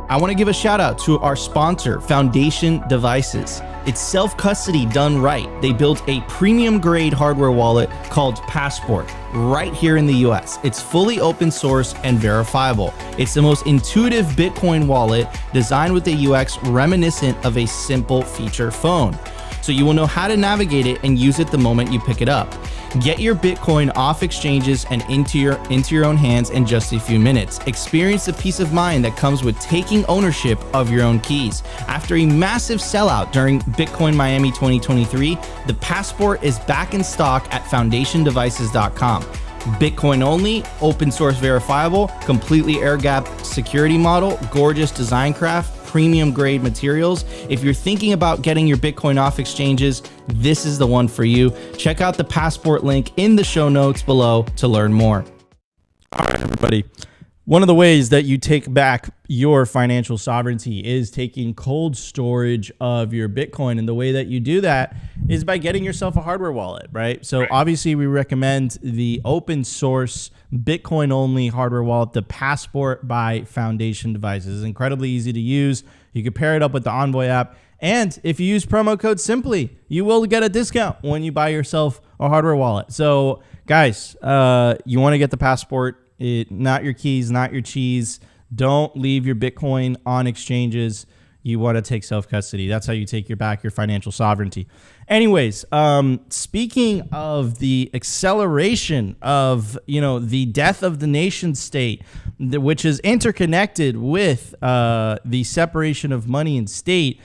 I want to give a shout out to our sponsor, Foundation Devices. It's self-custody done right. They built a premium grade hardware wallet called Passport right here in the US. It's fully open source and verifiable. It's the most intuitive Bitcoin wallet designed with a UX reminiscent of a simple feature phone. So you will know how to navigate it and use it the moment you pick it up. Get your Bitcoin off exchanges and into your own hands in just a few minutes. Experience the peace of mind that comes with taking ownership of your own keys. After a massive sellout during Bitcoin Miami 2023, the Passport is back in stock at foundationdevices.com. Bitcoin only, open source verifiable, completely air-gapped security model, gorgeous design craft, premium grade materials. If you're thinking about getting your Bitcoin off exchanges, this is the one for you. Check out the Passport link in the show notes below to learn more. All right, everybody. One of the ways that you take back your financial sovereignty is taking cold storage of your Bitcoin. And the way that you do that is by getting yourself a hardware wallet, right? So obviously we recommend the open source Bitcoin only hardware wallet, the Passport by Foundation Devices. It's incredibly easy to use. You can pair it up with the Envoy app. And if you use promo code SIMPLY, you will get a discount when you buy yourself a hardware wallet. So guys, you want to get the Passport. Not your keys, not your cheese. Don't leave your Bitcoin on exchanges. You want to take self-custody. That's how you take back your financial sovereignty. Anyways, speaking of the acceleration of, the death of the nation state, which is interconnected with the separation of money and state,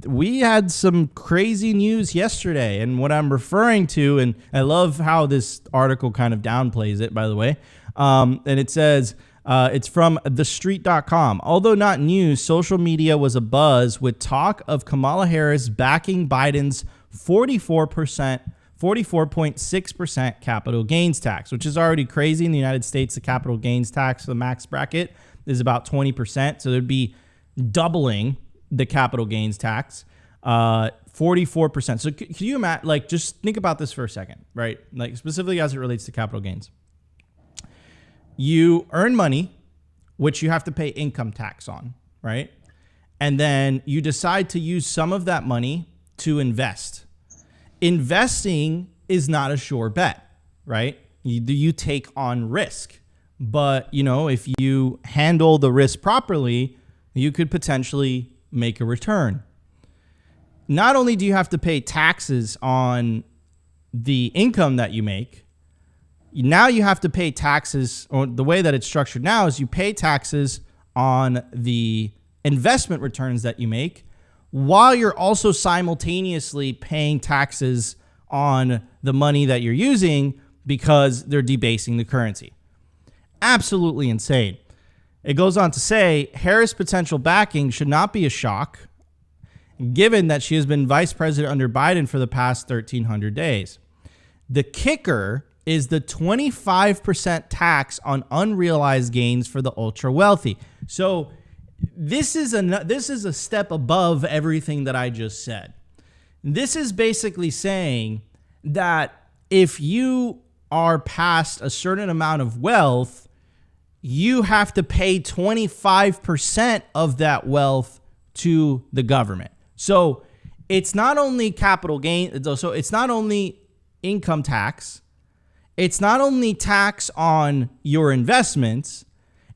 we had some crazy news yesterday. And what I'm referring to, and I love how this article kind of downplays it, by the way, and it says, it's from thestreet.com. Although not news, social media was abuzz with talk of Kamala Harris backing Biden's 44.6% capital gains tax, which is already crazy in the United States. The capital gains tax, the max bracket, is about 20%. So there'd be doubling the capital gains tax, 44%. So can you imagine, like, just think about this for a second, right? Like specifically as it relates to capital gains. You earn money, which you have to pay income tax on, right? And then you decide to use some of that money to invest. Investing is not a sure bet, right? You take on risk. But, if you handle the risk properly, you could potentially make a return. Not only do you have to pay taxes on the income that you make, now you have to pay taxes, or the way that it's structured now is you pay taxes on the investment returns that you make, while you're also simultaneously paying taxes on the money that you're using because they're debasing the currency. Absolutely insane. It goes on to say, Harris' potential backing should not be a shock, given that she has been vice president under Biden for the past 1,300 days. The kicker is the 25% tax on unrealized gains for the ultra wealthy. So this is a step above everything that I just said. This is basically saying that if you are past a certain amount of wealth, you have to pay 25% of that wealth to the government. So it's not only capital gain, so it's not only income tax, it's not only tax on your investments,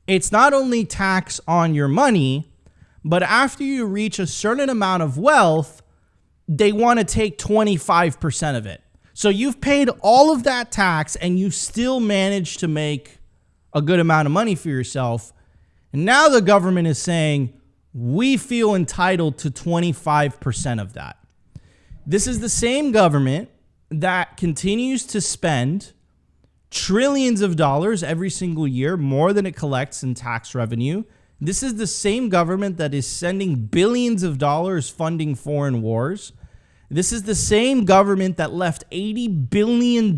it's not only tax on your money, but after you reach a certain amount of wealth, they want to take 25% of it. So you've paid all of that tax and you still manage to make a good amount of money for yourself. And now the government is saying, we feel entitled to 25% of that. This is the same government that continues to spend trillions of dollars every single year, more than it collects in tax revenue. This is the same government that is sending billions of dollars funding foreign wars. This is the same government that left $80 billion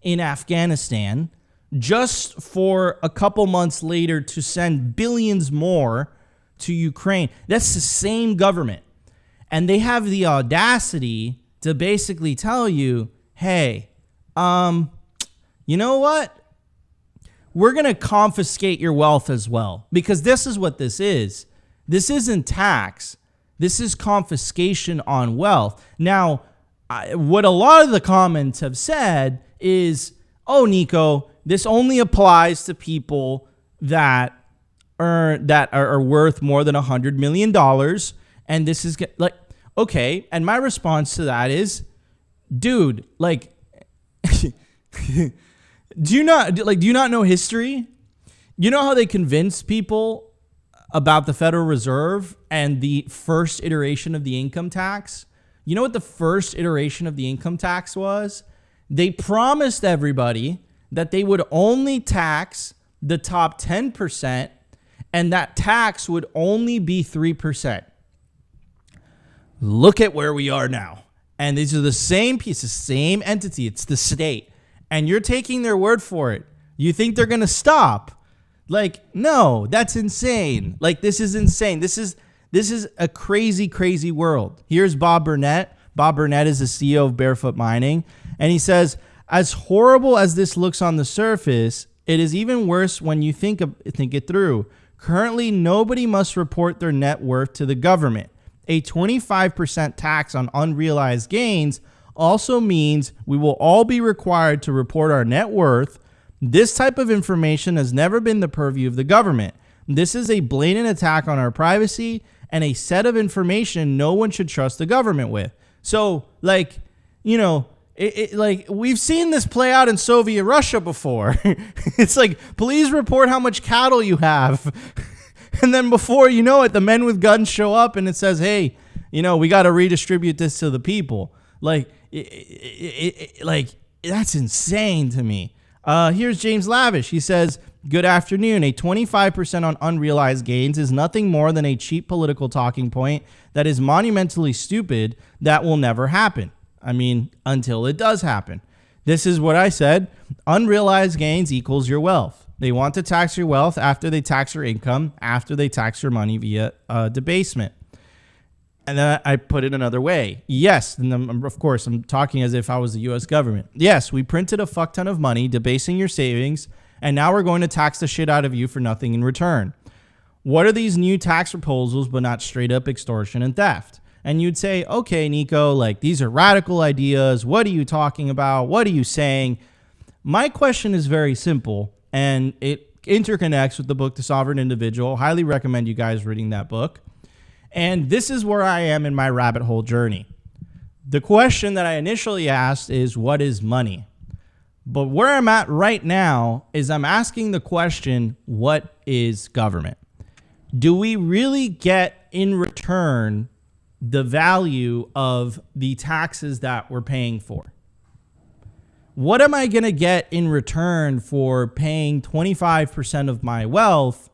in Afghanistan just for a couple months later to send billions more to Ukraine. That's the same government. And they have the audacity to basically tell you, hey, you know what? We're going to confiscate your wealth as well. Because this is what this is. This isn't tax. This is confiscation on wealth. Now, what a lot of the comments have said is, oh, Nico, this only applies to people that are worth more than $100 million. And this is like, okay. And my response to that is, dude, like, do you not know history? You know how they convince people about the Federal Reserve and the first iteration of the income tax? You know what the first iteration of the income tax was? They promised everybody that they would only tax the top 10%, and that tax would only be 3%. Look at where we are now. And these are the same piece, the same entity. It's the state. And you're taking their word for it. You think they're going to stop? Like, no, that's insane. Like, this is insane. This is a crazy, crazy world. Here's Bob Burnett. Bob Burnett is the CEO of Barefoot Mining. And he says, as horrible as this looks on the surface, it is even worse when you think it through. Currently, nobody must report their net worth to the government. A 25% tax on unrealized gains also means we will all be required to report our net worth. This type of information has never been the purview of the government. This is a blatant attack on our privacy and a set of information no one should trust the government with. So, like, you know, like we've seen this play out in Soviet Russia before. It's like, please report how much cattle you have. And then before you know it, the men with guns show up and it says, hey, you know, we got to redistribute this to the people. Like, like that's insane to me. Here's James Lavish. He says, good afternoon. A 25% on unrealized gains is nothing more than a cheap political talking point that is monumentally stupid that will never happen. I mean, until it does happen. This is what I said. Unrealized gains equals your wealth. They want to tax your wealth after they tax your income, after they tax your money via debasement. And then I put it another way. Yes, and of course, I'm talking as if I was the U.S. government. Yes, we printed a fuck ton of money, debasing your savings, and now we're going to tax the shit out of you for nothing in return. What are these new tax proposals but not straight up extortion and theft? And you'd say, okay, Nico, like these are radical ideas. What are you talking about? What are you saying? My question is very simple, and it interconnects with the book, The Sovereign Individual. Highly recommend you guys reading that book. And this is where I am in my rabbit hole journey. The question that I initially asked is, what is money? But where I'm at right now is I'm asking the question, what is government? Do we really get in return the value of the taxes that we're paying for? What am I going to get in return for paying 25% of my wealth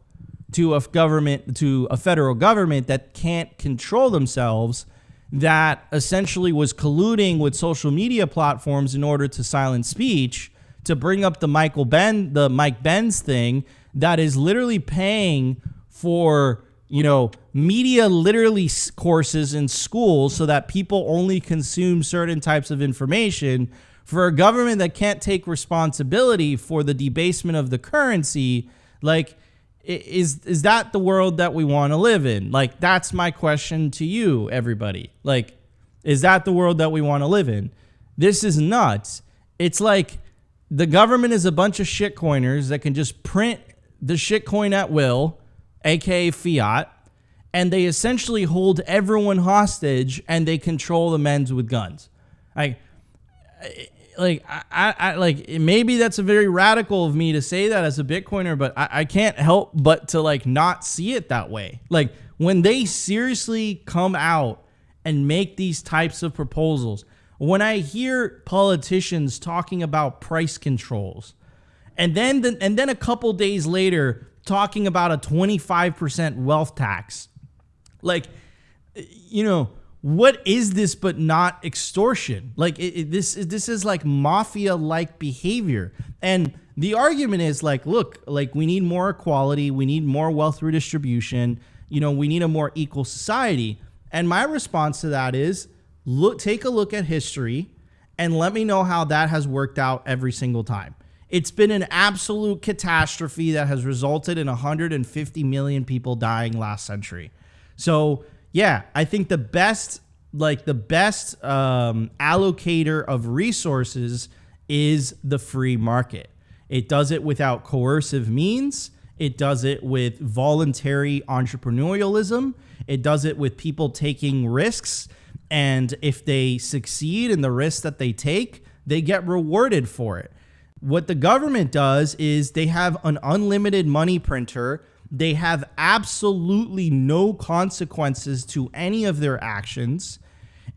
to a government, to a federal government that can't control themselves, that essentially was colluding with social media platforms in order to silence speech, to bring up the Mike Benz thing, that is literally paying for, you know, media literally courses in schools so that people only consume certain types of information, for a government that can't take responsibility for the debasement of the currency, like, is that the world that we want to live in? Like, that's my question to you, everybody. Like, is that the world that we want to live in? This is nuts. It's like the government is a bunch of shitcoiners that can just print the shitcoin at will, aka fiat, and they essentially hold everyone hostage and they control the men's with guns. I maybe that's a very radical of me to say that as a Bitcoiner, but I can't help but to like not see it that way. Like, when they seriously come out and make these types of proposals, when I hear politicians talking about price controls, and then a couple days later talking about a 25% wealth tax, like, you know, what is this but not extortion? Like, this is like mafia-like behavior. And the argument is like, look, like, we need more equality, we need more wealth redistribution, you know, we need a more equal society. And my response to that is, take a look at history and let me know how that has worked out every single time. It's been an absolute catastrophe that has resulted in 150 million people dying last century. So yeah, I think the best allocator of resources is the free market. It does it without coercive means. It does it with voluntary entrepreneurialism. It does it with people taking risks. And if they succeed in the risks that they take, they get rewarded for it. What the government does is they have an unlimited money printer. They have absolutely no consequences to any of their actions.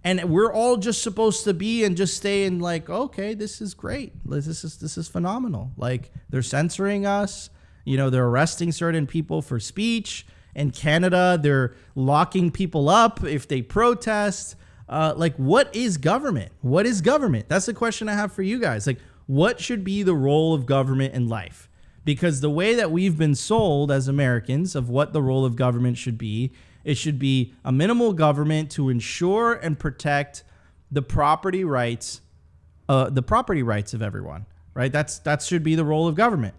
And we're all just supposed to be and just stay in like, okay, this is great. This is phenomenal. Like, they're censoring us. You know, they're arresting certain people for speech. In Canada, they're locking people up if they protest. Like, what is government? What is government? That's the question I have for you guys. Like, what should be the role of government in life? Because the way that we've been sold as Americans of what the role of government should be, it should be a minimal government to ensure and protect the property rights of everyone, right? That should be the role of government.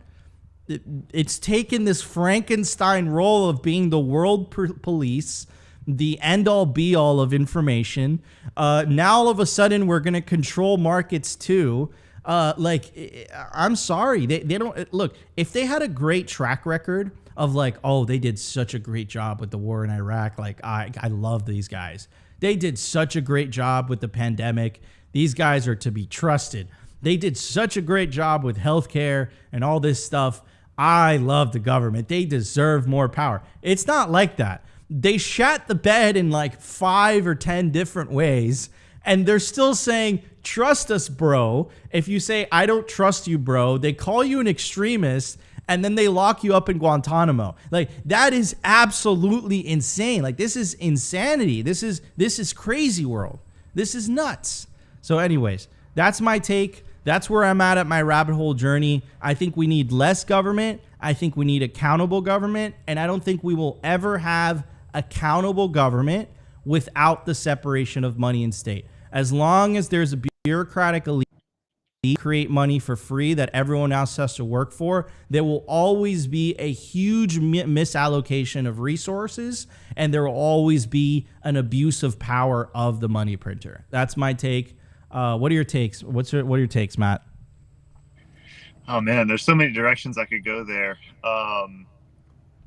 It's taken this Frankenstein role of being the world police, the end-all be-all of information. Now all of a sudden we're going to control markets too. I'm sorry. They don't look, if they had a great track record of like, oh, they did such a great job with the war in Iraq. Like, I love these guys. They did such a great job with the pandemic. These guys are to be trusted. They did such a great job with healthcare and all this stuff. I love the government. They deserve more power. It's not like that. They shat the bed in like 5 or 10 different ways. And they're still saying, trust us, bro. If you say, I don't trust you, bro, they call you an extremist and then they lock you up in Guantanamo. Like, that is absolutely insane. Like, this is insanity. This is crazy world. This is nuts. So anyways, that's my take. That's where I'm at my rabbit hole journey. I think we need less government. I think we need accountable government. And I don't think we will ever have accountable government without the separation of money and state. As long as there's a bureaucratic elite create money for free that everyone else has to work for, there will always be a huge misallocation of resources, and there will always be an abuse of power of the money printer. That's my take. What are your takes? What are your takes, Matt? Oh man, there's so many directions I could go there.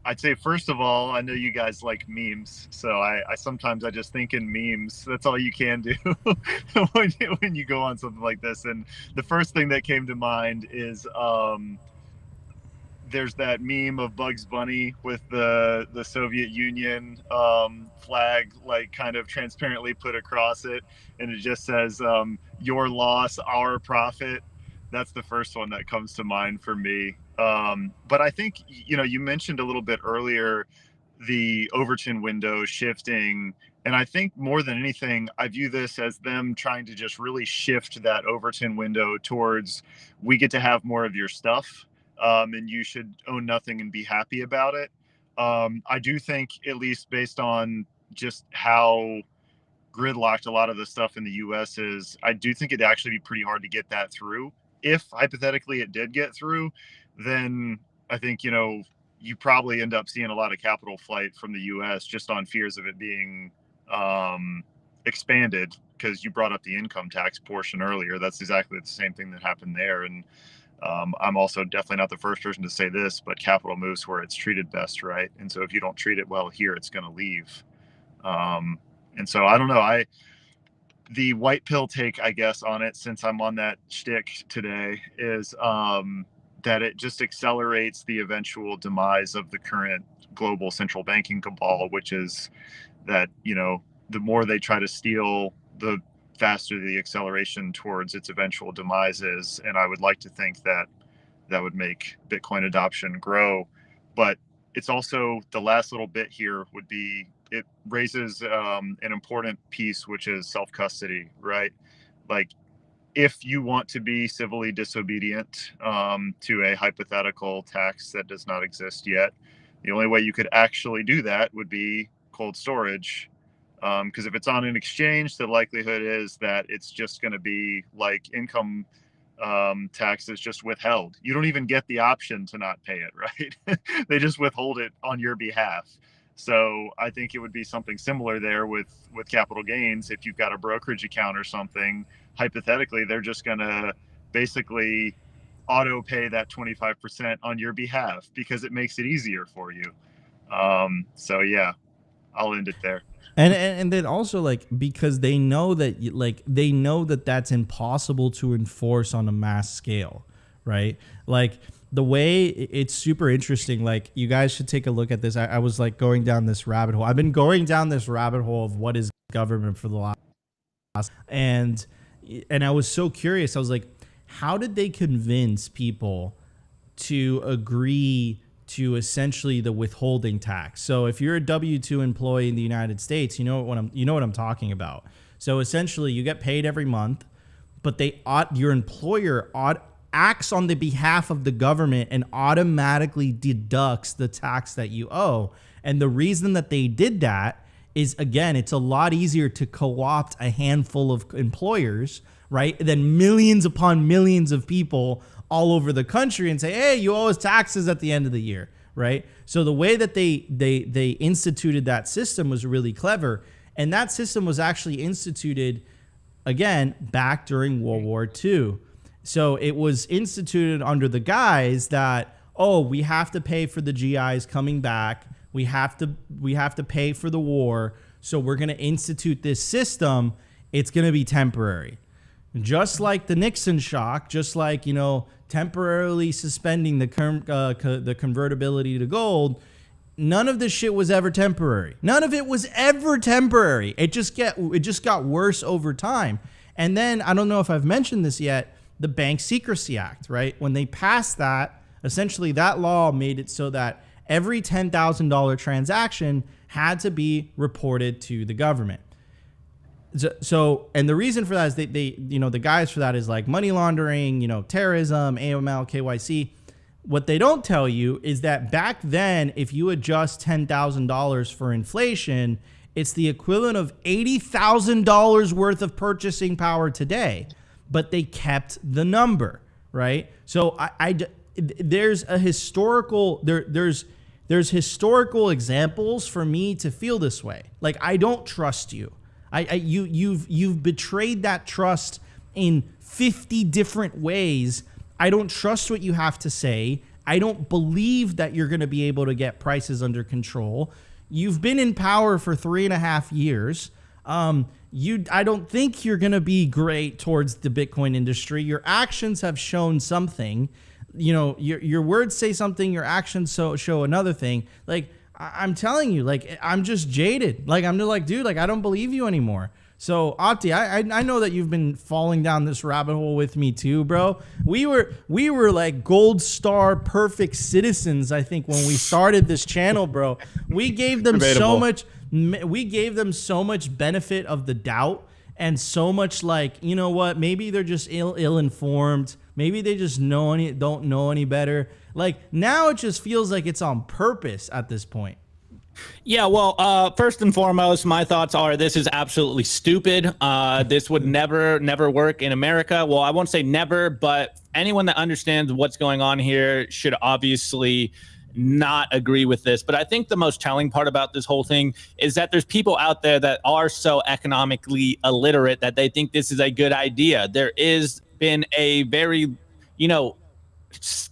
I'd say, first of all, I know you guys like memes, so I sometimes I just think in memes. That's all you can do when you go on something like this. And the first thing that came to mind is there's that meme of Bugs Bunny with the Soviet Union flag, like, kind of transparently put across it, and it just says your loss, our profit. That's the first one that comes to mind for me. But I think, you mentioned a little bit earlier the Overton window shifting. And I think more than anything, I view this as them trying to just really shift that Overton window towards, we get to have more of your stuff, and you should own nothing and be happy about it. I do think, at least based on just how gridlocked a lot of the stuff in the US is, I do think it'd actually be pretty hard to get that through. If hypothetically it did get through, then I think, you probably end up seeing a lot of capital flight from the US just on fears of it being expanded, because you brought up the income tax portion earlier. That's exactly the same thing that happened there. And I'm also definitely not the first person to say this, but capital moves where it's treated best, right? And so if you don't treat it well here, it's going to leave. And so I don't know. The white pill take, I guess, on it, since I'm on that shtick today, is that it just accelerates the eventual demise of the current global central banking cabal, which is that, the more they try to steal, the faster the acceleration towards its eventual demise is. And I would like to think that that would make Bitcoin adoption grow. But it's also, the last little bit here would be, it raises an important piece, which is self-custody, right? Like, if you want to be civilly disobedient to a hypothetical tax that does not exist yet, the only way you could actually do that would be cold storage. Because if it's on an exchange, the likelihood is that it's just going to be like income tax is just withheld. You don't even get the option to not pay it, right? They just withhold it on your behalf. So I think it would be something similar there with capital gains. If you've got a brokerage account or something, hypothetically, they're just going to basically auto pay that 25% on your behalf because it makes it easier for you. So yeah, I'll end it there. And then also, like, because they know that that's impossible to enforce on a mass scale, right? Like, the way it's super interesting, like, you guys should take a look at this. I was like going down this rabbit hole. I've been going down this rabbit hole of what is government for the last, and I was so curious. I was like, how did they convince people to agree to essentially the withholding tax? So if you're a W-2 employee in the United States, you know what I'm talking about. So essentially, you get paid every month, but your employer acts on the behalf of the government and automatically deducts the tax that you owe. And the reason that they did that is, again, it's a lot easier to co-opt a handful of employers, right, than millions upon millions of people all over the country and say, hey, you owe us taxes at the end of the year, right? So the way that they instituted that system was really clever. And that system was actually instituted, again, back during World War II. So it was instituted under the guise that, oh, we have to pay for the GIs coming back. We have to pay for the war. So we're going to institute this system. It's going to be temporary. Just like the Nixon shock, just like, temporarily suspending the convertibility to gold, none of this shit was ever temporary. None of it was ever temporary. It just got worse over time. And then, I don't know if I've mentioned this yet, the Bank Secrecy Act, right? When they passed that, essentially that law made it so that every $10,000 transaction had to be reported to the government. So, and the reason for that is they the guys for that is like money laundering, terrorism, AML, KYC. What they don't tell you is that back then, if you adjust $10,000 for inflation, it's the equivalent of $80,000 worth of purchasing power today, but they kept the number, right? So there's a historical, there's historical examples for me to feel this way. Like, I don't trust you. You've betrayed that trust in 50 different ways. I don't trust what you have to say. I don't believe that you're going to be able to get prices under control. You've been in power for 3.5 years. I don't think you're going to be great towards the Bitcoin industry. Your actions have shown something. Your words say something, your actions show another thing. Like, I'm telling you, like, I'm just jaded. Like, I'm just like, dude, like, I don't believe you anymore. So, Ati, I know that you've been falling down this rabbit hole with me too, bro. We were like gold star perfect citizens, I think, when we started this channel, bro. We gave them so much benefit of the doubt and so much, like, maybe they're just ill-informed. Maybe they just don't know any better. Like now it just feels like it's on purpose at this point. Yeah, well, first and foremost, my thoughts are this is absolutely stupid. This would never work in America. Well, I won't say never, but anyone that understands what's going on here should obviously not agree with this. But I think the most telling part about this whole thing is that there's people out there that are so economically illiterate that they think this is a good idea. There is been a very,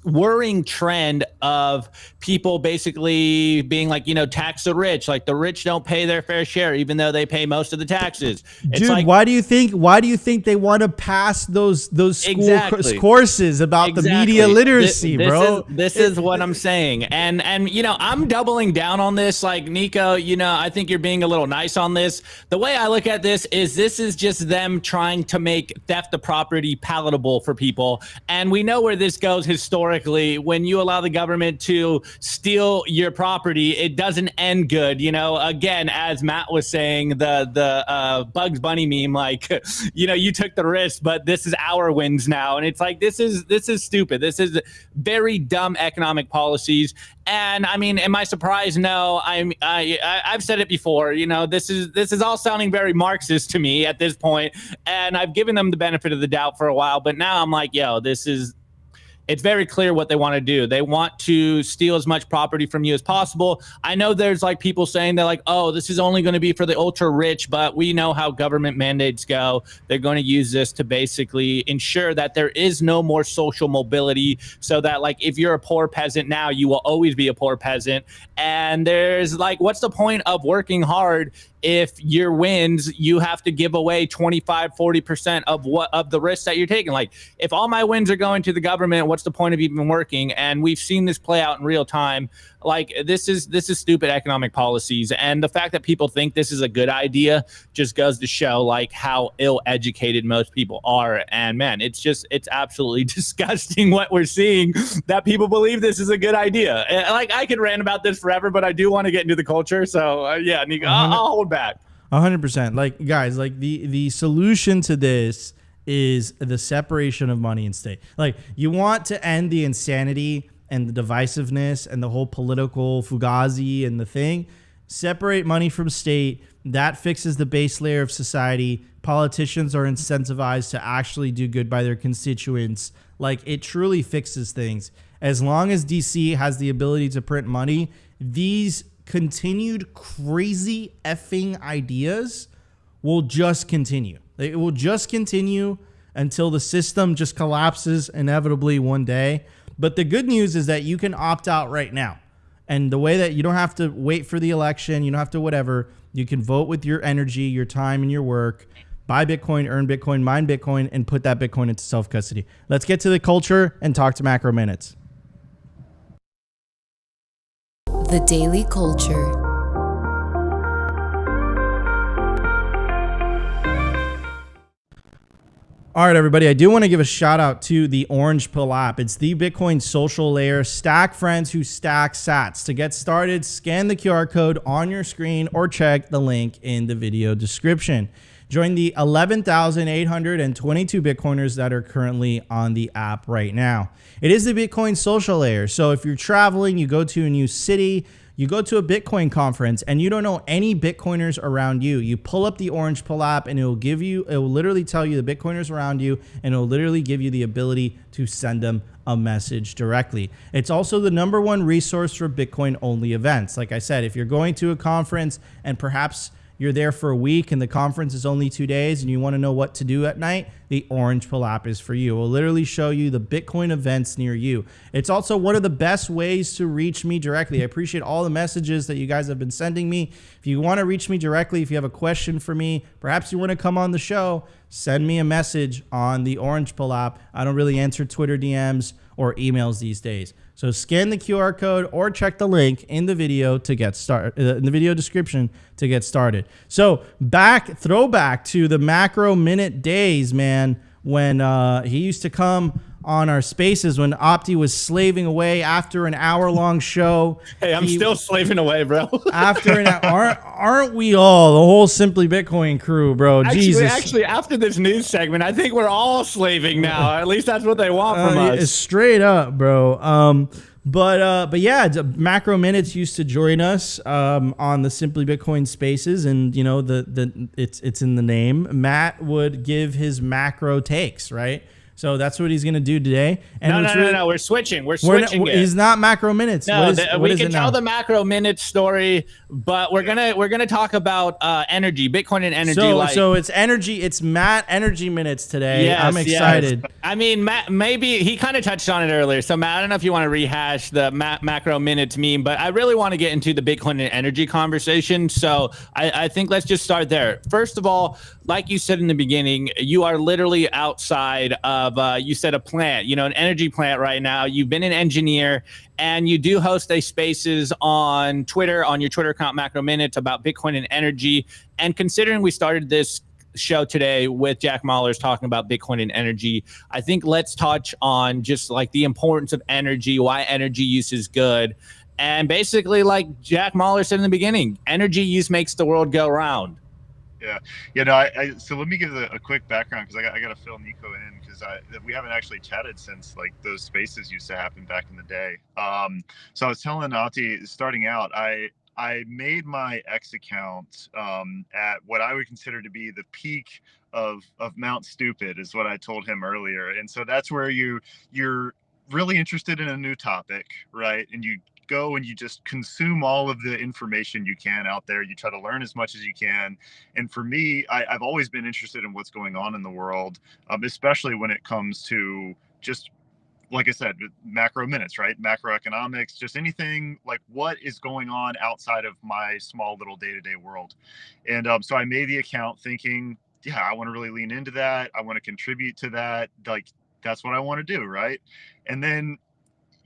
worrying trend of people basically being like, tax the rich, like the rich don't pay their fair share, even though they pay most of the taxes. It's Dude, like, why do you think they want to pass those school courses about the media literacy, bro? This is what I'm saying. And I'm doubling down on this. Like, Nico, I think you're being a little nice on this. The way I look at this is just them trying to make theft of property palatable for people. And we know where this goes historically. When you allow the government to steal your property, it doesn't end good. Again, as Matt was saying, the Bugs Bunny meme, like, you took the risk, but this is our wins now. And it's like, this is stupid. This is very dumb economic policies. And I mean, am I surprised? No, I've said it before. This is all sounding very Marxist to me at this point, and I've given them the benefit of the doubt for a while. But now I'm like, it's very clear what they want to do. They want to steal as much property from you as possible. I know there's like people saying they're like, oh, this is only going to be for the ultra rich, but we know how government mandates go. They're going to use this to basically ensure that there is no more social mobility, so that like if you're a poor peasant now, you will always be a poor peasant. And there's like, what's the point of working hard if your wins, you have to give away 25-40% of the risks that you're taking? Like, if all my wins are going to the government, what's the point of even working? And we've seen this play out in real time. Like, this is stupid economic policies, and the fact that people think this is a good idea just goes to show like how ill-educated most people are. And man, it's absolutely disgusting what we're seeing, that people believe this is a good idea. Like, I could rant about this forever, but I do want to get into the culture. So yeah, Nico, I'll hold back. 100%. Like, guys, like the solution to this is the separation of money and state. Like, you want to end the insanity and the divisiveness and the whole political fugazi and the thing. Separate money from state. That fixes the base layer of society. Politicians are incentivized to actually do good by their constituents. Like, it truly fixes things. As long as DC has the ability to print money, these continued crazy effing ideas will just continue. It will just continue until the system just collapses inevitably one day. But the good news is that you can opt out right now. And the way that you don't have to wait for the election, you don't have to whatever, you can vote with your energy, your time, and your work. Buy Bitcoin, earn Bitcoin, mine Bitcoin, and put that Bitcoin into self-custody. Let's get to the culture and talk to Macro Minutes. The Daily Culture. All right, everybody, I do want to give a shout out to the Orange Pill app. It's the Bitcoin social layer. Stack friends who stack sats. To get started, scan the QR code on your screen or check the link in the video description. Join the 11,822 Bitcoiners that are currently on the app right now. It is the Bitcoin social layer. So if you're traveling, you go to a new city, you go to a Bitcoin conference and you don't know any Bitcoiners around you, you pull up the Orange Pill app and it will literally tell you the Bitcoiners around you, and it will literally give you the ability to send them a message directly. It's also the #1 resource for Bitcoin only events. Like I said, if you're going to a conference and perhaps you're there for a week and the conference is only 2 days and you want to know what to do at night, the Orange Pill app is for you. It will literally show you the Bitcoin events near you. It's also one of the best ways to reach me directly. I appreciate all the messages that you guys have been sending me. If you want to reach me directly, if you have a question for me, perhaps you want to come on the show, send me a message on the Orange Pill app. I don't really answer Twitter DMs or emails these days. So scan the QR code or check the link in the video to get started, in the video description to get started. So throwback to the Macro Minute days, man, when he used to come on our spaces when Opti was slaving away after an hour-long show. Hey, I'm still slaving away, bro. After an hour, aren't we all? The whole Simply Bitcoin crew, bro. Jesus. Actually, after this news segment, I think we're all slaving now. At least that's what they want from us. Straight up, bro. But yeah, MacroMinutes used to join us on the Simply Bitcoin Spaces, and you know it's in the name. Matt would give his macro takes, right? So that's what he's going to do today. And No. We're switching. We're switching. He's not MacroMinutes. No, we can tell the MacroMinutes story, but we're gonna talk about energy, Bitcoin and energy. So it's energy. It's Matt Energy Minutes today. Yes, I'm excited. Yes. I mean, Matt, maybe he kind of touched on it earlier. So Matt, I don't know if you want to rehash the MacroMinutes meme, but I really want to get into the Bitcoin and energy conversation. So I think let's just start there. First of all, like you said in the beginning, you are literally outside of you said a plant, an energy plant right now. You've been an engineer, and you do host a spaces on Twitter, on your Twitter account, MacroMinutes, about Bitcoin and energy. And considering we started this show today with Jack Mahler's talking about Bitcoin and energy, I think let's touch on just like the importance of energy, why energy use is good. And basically, like Jack Mahler said in the beginning, energy use makes the world go round. Yeah. So let me give a quick background, because I got to fill Nico in, because we haven't actually chatted since like those spaces used to happen back in the day. So I was telling Ati, starting out, I made my X account at what I would consider to be the peak of Mount Stupid, is what I told him earlier. And so that's where you're really interested in a new topic, right? And you go and you just consume all of the information you can out there. You try to learn as much as you can. And for me, I've always been interested in what's going on in the world, especially when it comes to just, like I said, MacroMinutes, right? Macroeconomics, just anything like what is going on outside of my small little day-to-day world. And so I made the account thinking, yeah, I want to really lean into that. I want to contribute to that. Like, that's what I want to do, right? And then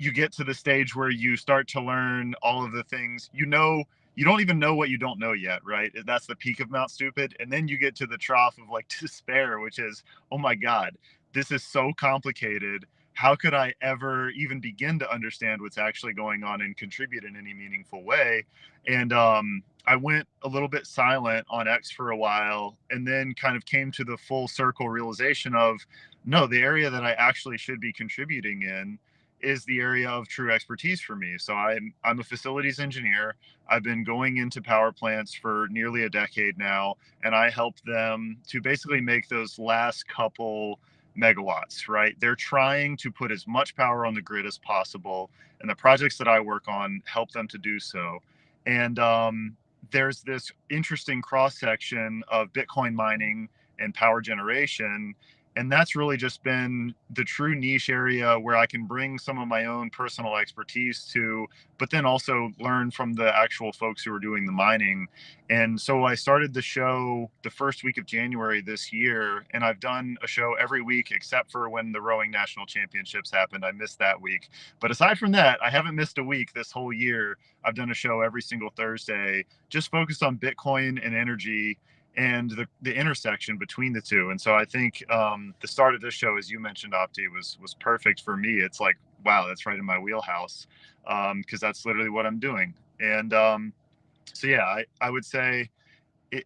you get to the stage where you start to learn all of the things, you don't even know what you don't know yet, right? That's the peak of Mount Stupid. And then you get to the trough of like despair, which is, oh my God, this is so complicated. How could I ever even begin to understand what's actually going on and contribute in any meaningful way? And I went a little bit silent on X for a while, and then kind of came to the full circle realization of, no, the area that I actually should be contributing in is the area of true expertise for me. So I'm a facilities engineer. I've been going into power plants for nearly a decade now, and I help them to basically make those last couple megawatts, right? They're trying to put as much power on the grid as possible, and the projects that I work on help them to do so. And there's this interesting cross section of Bitcoin mining and power generation. And that's really just been the true niche area where I can bring some of my own personal expertise to, but then also learn from the actual folks who are doing the mining. And so I started the show the first week of January this year, and I've done a show every week except for when the rowing national championships happened. I missed that week. But aside from that, I haven't missed a week this whole year. I've done a show every single Thursday, just focused on Bitcoin and energy and the intersection between the two. And so I think the start of this show, as you mentioned, Opti, was perfect for me. It's like, wow, that's right in my wheelhouse, because that's literally what I'm doing. And so yeah, I would say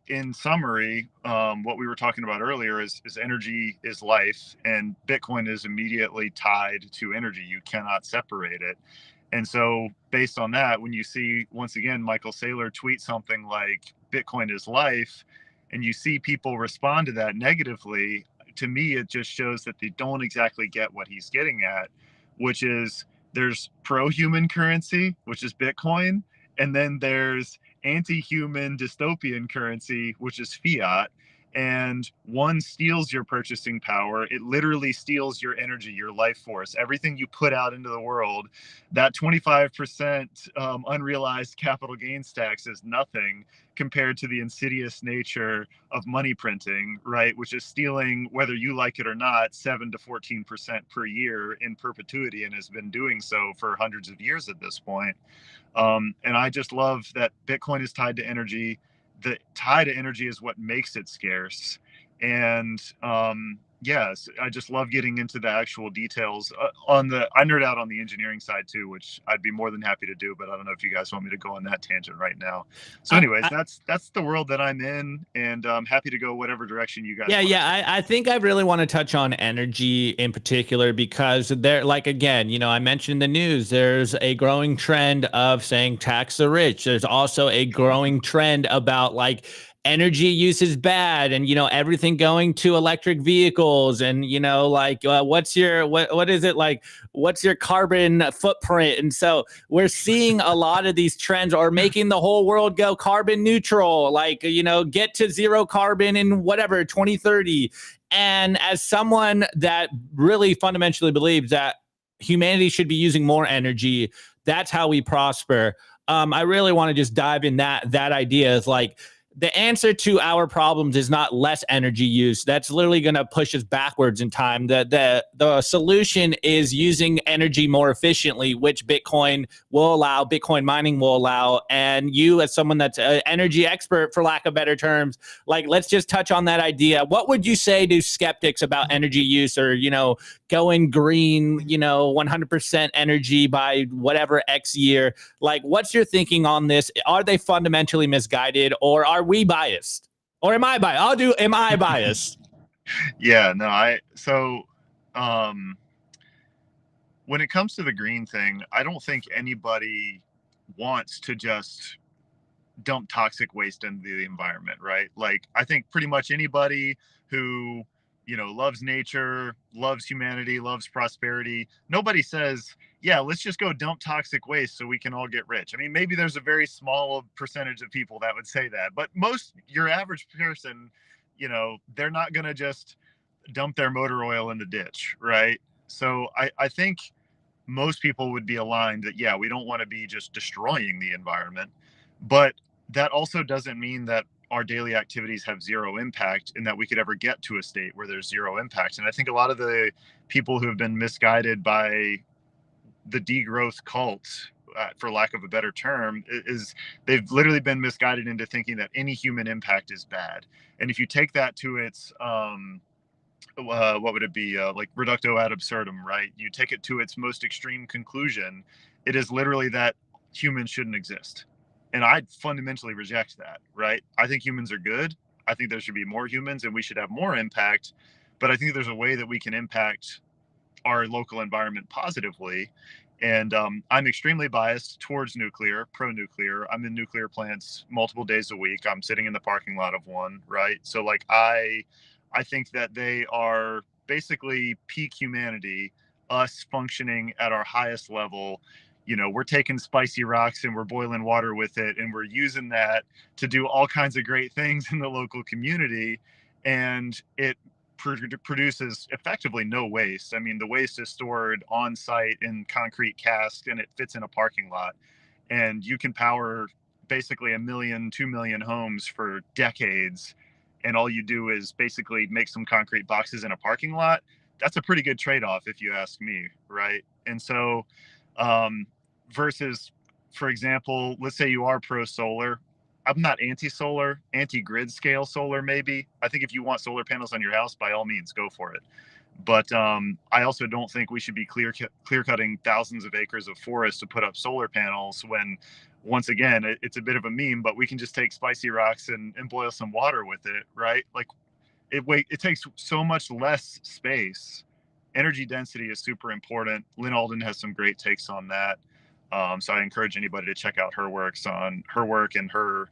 in summary, what we were talking about earlier is energy is life, and Bitcoin is immediately tied to energy. You cannot separate it. And so based on that, when you see, once again, Michael Saylor tweet something like Bitcoin is life, and you see people respond to that negatively, to me, it just shows that they don't exactly get what he's getting at, which is there's pro-human currency, which is Bitcoin, and then there's anti-human dystopian currency, which is fiat. And one steals your purchasing power. It literally steals your energy, your life force, everything you put out into the world. That 25% unrealized capital gains tax is nothing compared to the insidious nature of money printing, right? Which is stealing, whether you like it or not, 7 to 14% per year in perpetuity, and has been doing so for hundreds of years at this point. And I just love that Bitcoin is tied to energy. The tie to energy is what makes it scarce. And yes, I just love getting into the actual details. I nerd out on the engineering side too, which I'd be more than happy to do, but I don't know if you guys want me to go on that tangent right now. So anyways, that's the world that I'm in, and I'm happy to go whatever direction you guys want. I think I really want to touch on energy in particular, because there, like, again, I mentioned in the news, there's a growing trend of saying tax the rich. There's also a growing trend about like energy use is bad, and everything going to electric vehicles, and like what's your carbon footprint. And so we're seeing a lot of these trends are making the whole world go carbon neutral, like get to zero carbon in whatever 2030. And as someone that really fundamentally believes that humanity should be using more energy, that's how we prosper. I really want to just dive in that idea is like, the answer to our problems is not less energy use. That's literally going to push us backwards in time. The solution is using energy more efficiently, which Bitcoin mining will allow. And you, as someone that's an energy expert, for lack of better terms, like, let's just touch on that idea. What would you say to skeptics about energy use, or, going green, 100% energy by whatever X year? Like, what's your thinking on this? Are they fundamentally misguided, or are we biased? Or am I biased? Am I biased? Yeah, no, when it comes to the green thing, I don't think anybody wants to just dump toxic waste into the environment, right? Like, I think pretty much anybody who, loves nature, loves humanity, loves prosperity, nobody says, yeah, let's just go dump toxic waste so we can all get rich. I mean, maybe there's a very small percentage of people that would say that, but your average person, they're not going to just dump their motor oil in the ditch, right? So I think most people would be aligned that, yeah, we don't want to be just destroying the environment, but that also doesn't mean that our daily activities have zero impact and that we could ever get to a state where there's zero impact. And I think a lot of the people who have been misguided by the degrowth cult, for lack of a better term, is they've literally been misguided into thinking that any human impact is bad. And if you take that to its what would it be, like reductio ad absurdum, right? You take it to its most extreme conclusion, it is literally that humans shouldn't exist. And I fundamentally reject that, right? I think humans are good. I think there should be more humans and we should have more impact. But I think there's a way that we can impact our local environment positively. And I'm extremely biased towards nuclear, pro-nuclear. I'm in nuclear plants multiple days a week. I'm sitting in the parking lot of one, right? So like I think that they are basically peak humanity, us functioning at our highest level. We're taking spicy rocks and we're boiling water with it, and we're using that to do all kinds of great things in the local community, and it produces effectively no waste. I mean, the waste is stored on site in concrete casks and it fits in a parking lot, and you can power basically 1 million, 2 million homes for decades, and all you do is basically make some concrete boxes in a parking lot. That's a pretty good trade-off if you ask me, right? And so versus, for example, let's say you are pro-solar. I'm not anti-solar, anti-grid scale solar maybe. I think if you want solar panels on your house, by all means, go for it. But I also don't think we should be clear-cutting thousands of acres of forest to put up solar panels when, once again, it's a bit of a meme, but we can just take spicy rocks and boil some water with it, right? Like, it takes so much less space. Energy density is super important. Lynn Alden has some great takes on that. So I encourage anybody to check out her work, and her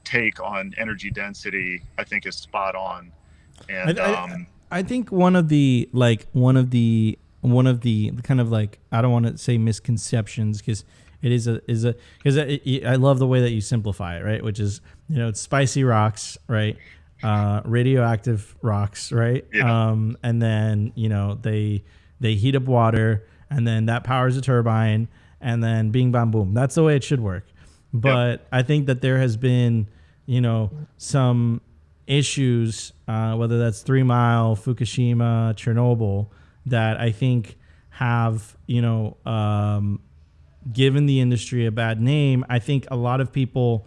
take on energy density, I think, is spot on. And I think one of the kind of like, I don't want to say misconceptions, because I love the way that you simplify it, right? Which is, it's spicy rocks, right? Radioactive rocks, right? Yeah. And then, they heat up water, and then that powers a turbine, and then bing, bam, boom. That's the way it should work. But yep. I think that there has been, some issues, whether that's 3 Mile, Fukushima, Chernobyl, that I think have, given the industry a bad name. I think a lot of people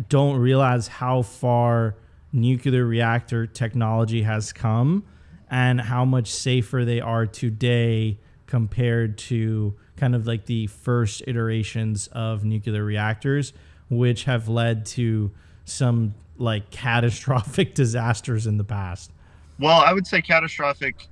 don't realize how far nuclear reactor technology has come and how much safer they are today compared to kind of like the first iterations of nuclear reactors, which have led to some like catastrophic disasters in the past. Well, I would say catastrophic,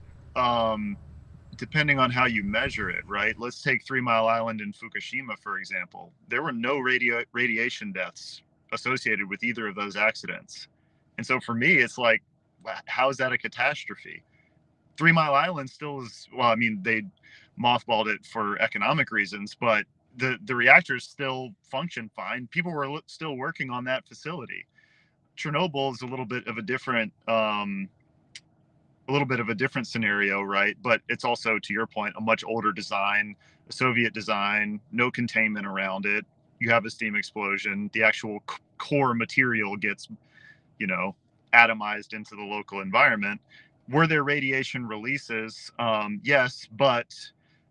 depending on how you measure it, right? Let's take 3 Mile Island in Fukushima, for example. There were no radiation deaths associated with either of those accidents. And so for me, it's like, how is that a catastrophe? 3 Mile Island still is, well, I mean, they mothballed it for economic reasons, but the reactors still function fine. People were still working on that facility. Chernobyl is a little bit of a different scenario, right? But it's also, to your point, a much older design, a Soviet design, no containment around it. You have a steam explosion. The actual core material gets, atomized into the local environment. Were there radiation releases? Yes, but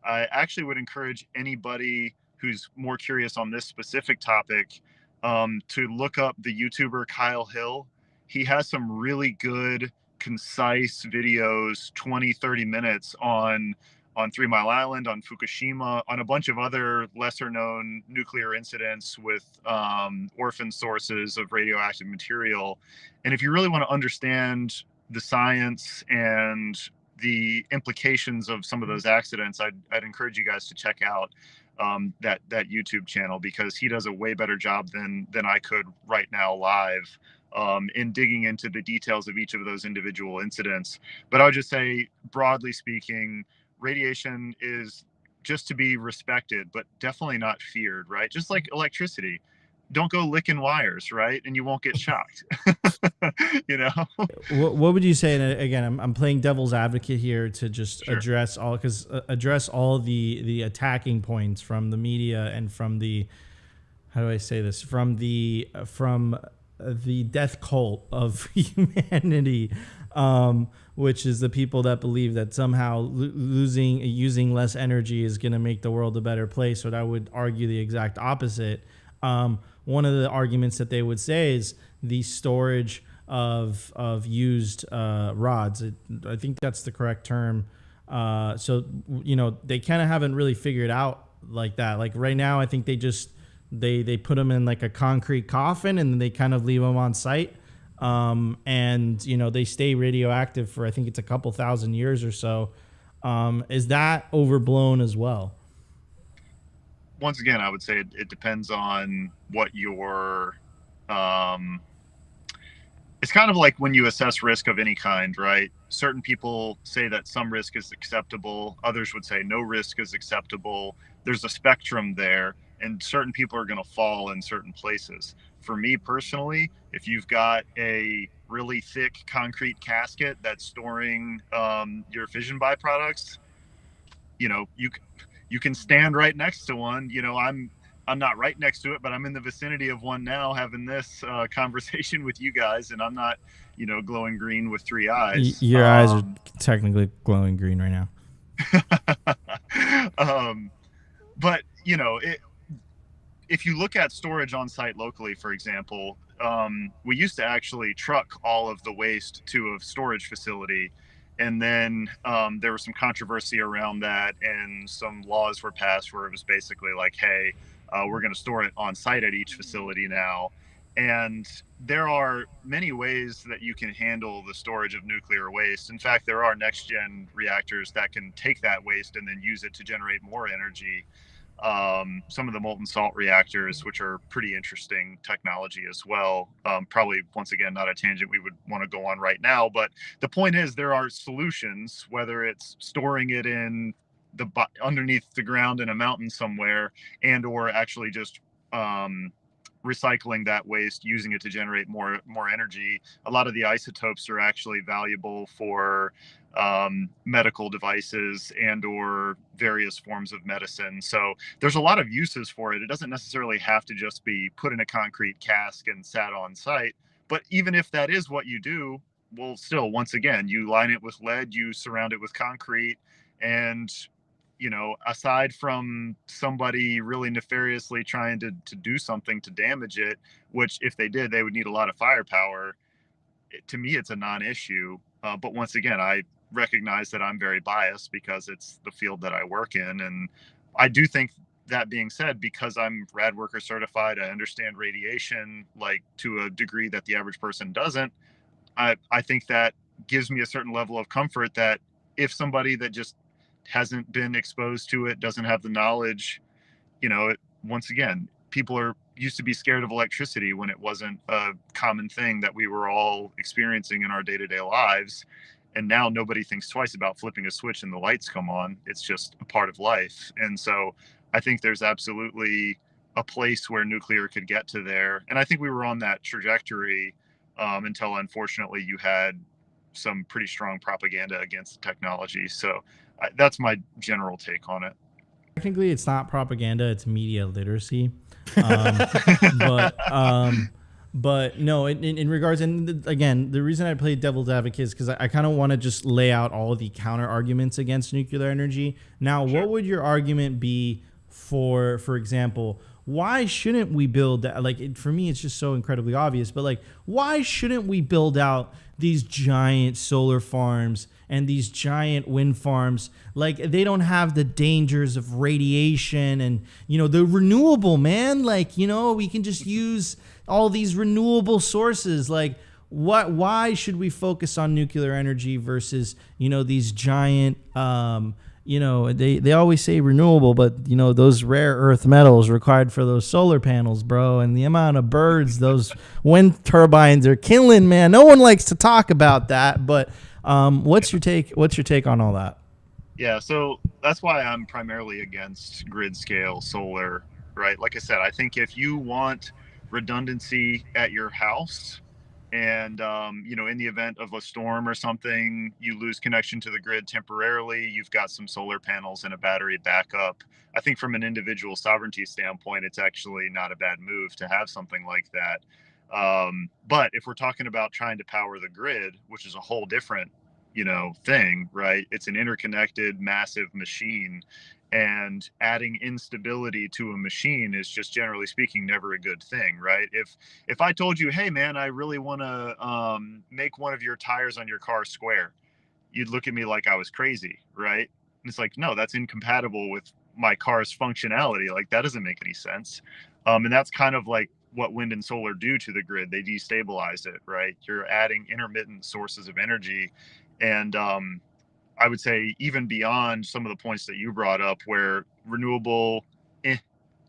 I actually would encourage anybody who's more curious on this specific topic to look up the YouTuber Kyle Hill. He has some really good, concise videos, 20, 30 minutes on 3 Mile Island, on Fukushima, on a bunch of other lesser known nuclear incidents with orphan sources of radioactive material. And if you really want to understand the science and the implications of some of those accidents, I'd encourage you guys to check out that YouTube channel, because he does a way better job than I could right now live in digging into the details of each of those individual incidents. But I would just say, broadly speaking, radiation is just to be respected, but definitely not feared, right? Just like electricity. Don't go licking wires, right? And you won't get shocked. What would you say? And again, I'm playing devil's advocate here to just address all the attacking points from the media and from the, how do I say this? From the death cult of humanity, which is the people that believe that somehow using less energy is going to make the world a better place. But I would argue the exact opposite. One of the arguments that they would say is the storage of used rods. I think that's the correct term. So they kind of haven't really figured out like that. Like right now, I think they put them in like a concrete coffin and then they kind of leave them on site. And they stay radioactive for, I think it's a couple thousand years or so. Is that overblown as well? Once again, I would say it depends on what your, it's kind of like when you assess risk of any kind, right? Certain people say that some risk is acceptable. Others would say no risk is acceptable. There's a spectrum there, and certain people are going to fall in certain places. For me personally, if you've got a really thick concrete casket that's storing your fission byproducts, you can stand right next to one. I'm not right next to it, but I'm in the vicinity of one now having this conversation with you guys, and I'm not, glowing green with 3 eyes. Your eyes are technically glowing green right now. But, if you look at storage on site locally, for example, we used to actually truck all of the waste to a storage facility. And then there was some controversy around that, and some laws were passed where it was basically like, hey, we're going to store it on site at each facility now. And there are many ways that you can handle the storage of nuclear waste. In fact, there are next gen reactors that can take that waste and then use it to generate more energy. Some of the molten salt reactors, which are pretty interesting technology as well. Probably, once again, not a tangent we would want to go on right now, but the point is there are solutions, whether it's storing it in underneath the ground in a mountain somewhere, and or actually just recycling that waste, using it to generate more energy. A lot of the isotopes are actually valuable for medical devices and or various forms of medicine. So there's a lot of uses for it. It doesn't necessarily have to just be put in a concrete cask and sat on site. But even if that is what you do, well, still, once again, you line it with lead, you surround it with concrete, and aside from somebody really nefariously trying to do something to damage it, which if they did, they would need a lot of firepower. to me, it's a non-issue. But once again, I recognize that I'm very biased because it's the field that I work in. And I do think, that being said, because I'm rad worker certified, I understand radiation like to a degree that the average person doesn't. I think that gives me a certain level of comfort that if somebody that just hasn't been exposed to it, doesn't have the knowledge, once again, people are used to be scared of electricity when it wasn't a common thing that we were all experiencing in our day-to-day lives. And now nobody thinks twice about flipping a switch and the lights come on. It's just a part of life. And so I think there's absolutely a place where nuclear could get to there. And I think we were on that trajectory until, unfortunately, you had some pretty strong propaganda against the technology. So that's my general take on it. Technically, it's not propaganda; it's media literacy. But no, in regards, and again, the reason I play devil's advocate is because I kind of want to just lay out all the counter arguments against nuclear energy. Now, What would your argument be for example, why shouldn't we build that? Like, for me, it's just so incredibly obvious, but like, why shouldn't we build out these giant solar farms and these giant wind farms? Like, they don't have the dangers of radiation and, the renewable, man. Like, we can just use all these renewable sources. Like, why should we focus on nuclear energy versus, these giant, they always say renewable, but those rare earth metals required for those solar panels, bro, and the amount of birds those wind turbines are killing, man. No one likes to talk about that, but what's your take on all that? Yeah, so that's why I'm primarily against grid scale solar, right? Like I said, I think if you want redundancy at your house, and in the event of a storm or something, you lose connection to the grid temporarily, you've got some solar panels and a battery backup. I think from an individual sovereignty standpoint, it's actually not a bad move to have something like that. But if we're talking about trying to power the grid, which is a whole different thing, right? It's an interconnected massive machine, and adding instability to a machine is just, generally speaking, never a good thing, right? If I told you, hey man, I really want to make one of your tires on your car square, you'd look at me like I was crazy, right? And it's like, no, that's incompatible with my car's functionality. Like, that doesn't make any sense. And that's kind of like what wind and solar do to the grid. They destabilize it, right? You're adding intermittent sources of energy. And I would say even beyond some of the points that you brought up, where renewable,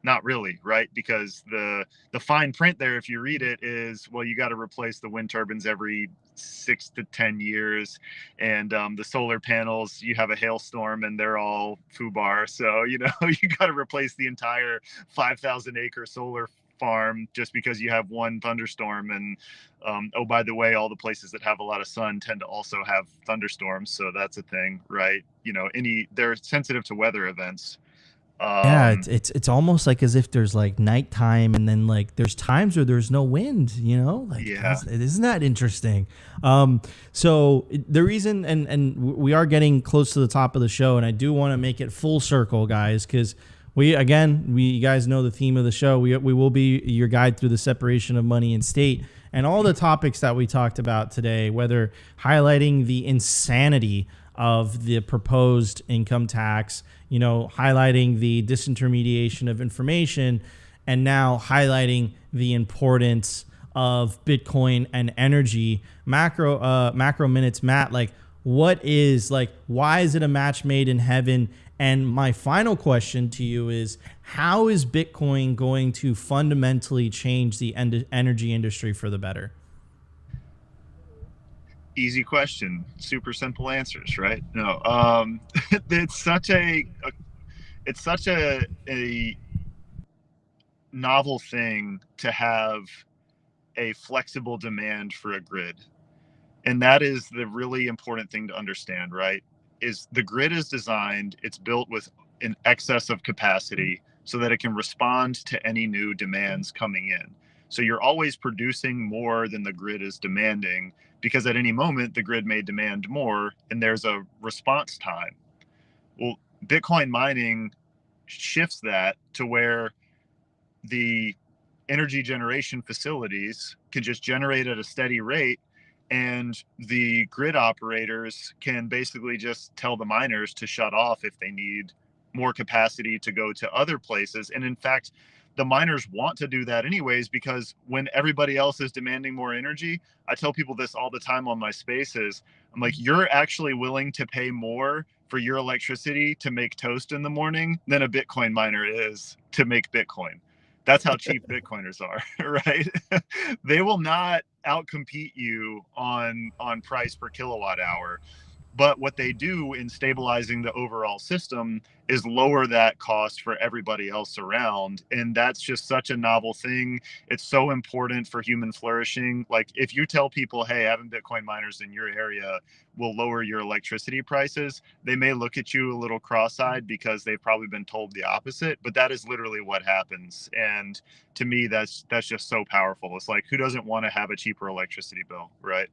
not really, right? Because the fine print there, if you read it, is, well, you got to replace the wind turbines every 6 to 10 years, and the solar panels, you have a hailstorm and they're all foobar, so you got to replace the entire 5,000 acre solar farm just because you have one thunderstorm. And oh, by the way, all the places that have a lot of sun tend to also have thunderstorms, so that's a thing, right? They're sensitive to weather events. Yeah, it's almost like as if there's like nighttime and then like there's times where there's no wind, like, yeah. Isn't that interesting? So the reason, and we are getting close to the top of the show, and I do want to make it full circle, guys, because you guys know the theme of the show. We will be your guide through the separation of money and state, and all the topics that we talked about today, whether highlighting the insanity of the proposed income tax, highlighting the disintermediation of information, and now highlighting the importance of Bitcoin and energy. MacroMinutes, Matt, like, why is it a match made in heaven? And my final question to you is, how is Bitcoin going to fundamentally change the energy industry for the better? Easy question, super simple answers, right? No, it's such a novel thing to have a flexible demand for a grid. And that is the really important thing to understand, right? Is the grid is designed, it's built with an excess of capacity so that it can respond to any new demands coming in. So you're always producing more than the grid is demanding, because at any moment the grid may demand more and there's a response time. Well, Bitcoin mining shifts that to where the energy generation facilities can just generate at a steady rate, and the grid operators can basically just tell the miners to shut off if they need more capacity to go to other places. And in fact, the miners want to do that anyways, because when everybody else is demanding more energy, I tell people this all the time on my spaces. I'm like, you're actually willing to pay more for your electricity to make toast in the morning than a Bitcoin miner is to make Bitcoin. That's how cheap Bitcoiners are, right? They will not outcompete you on price per kilowatt hour. But what they do in stabilizing the overall system is lower that cost for everybody else around. And that's just such a novel thing. It's so important for human flourishing. Like if you tell people, hey, having Bitcoin miners in your area will lower your electricity prices, they may look at you a little cross-eyed because they've probably been told the opposite, but that is literally what happens. And to me, that's just so powerful. It's like, who doesn't want to have a cheaper electricity bill, right?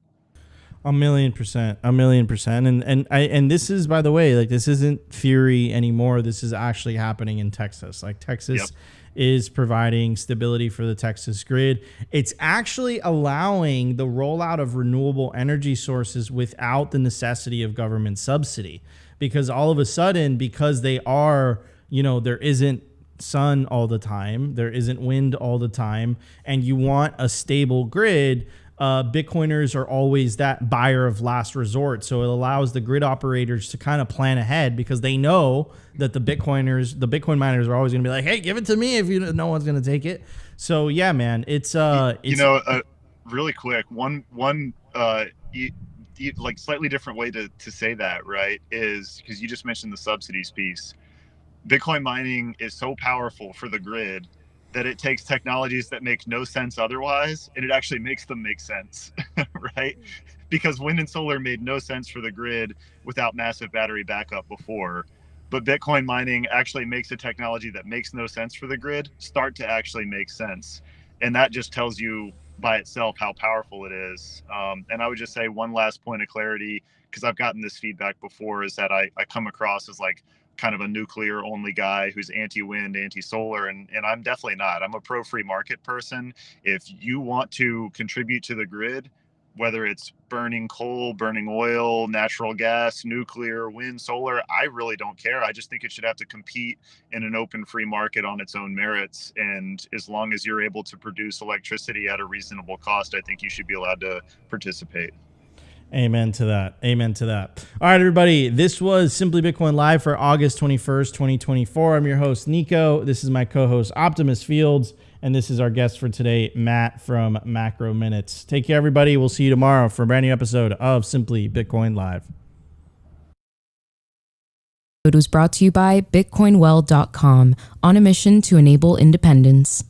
1,000,000%, 1,000,000%. And this is, by the way, like this isn't theory anymore. This is actually happening in Texas. Like Texas is providing stability for the Texas grid. It's actually allowing the rollout of renewable energy sources without the necessity of government subsidy, because all of a sudden, because they are, you know, there isn't sun all the time, there isn't wind all the time, and you want a stable grid. Bitcoiners are always that buyer of last resort. So it allows the grid operators to kind of plan ahead, because they know that the Bitcoin miners are always going to be like, hey, give it to me if no one's going to take it. So yeah, man, it's really quick, one like slightly different way to say that, right, is because you just mentioned the subsidies piece. Bitcoin mining is so powerful for the grid that it takes technologies that make no sense otherwise, and it actually makes them make sense, right? Because wind and solar made no sense for the grid without massive battery backup before. But Bitcoin mining actually makes a technology that makes no sense for the grid start to actually make sense. And that just tells you by itself how powerful it is. And I would just say one last point of clarity, because I've gotten this feedback before, is that I come across as like kind of a nuclear only guy who's anti-wind, anti-solar, and I'm definitely not. I'm a pro free market person. If you want to contribute to the grid, whether it's burning coal, burning oil, natural gas, nuclear, wind, solar, I really don't care. I just think it should have to compete in an open free market on its own merits. And as long as you're able to produce electricity at a reasonable cost, I think you should be allowed to participate. Amen to that. Amen to that. All right, everybody. This was Simply Bitcoin Live for August 21st, 2024. I'm your host, Nico. This is my co-host, Optimus Fields. And this is our guest for today, Matt from MacroMinutes. Take care, everybody. We'll see you tomorrow for a brand new episode of Simply Bitcoin Live. It was brought to you by BitcoinWell.com, on a mission to enable independence.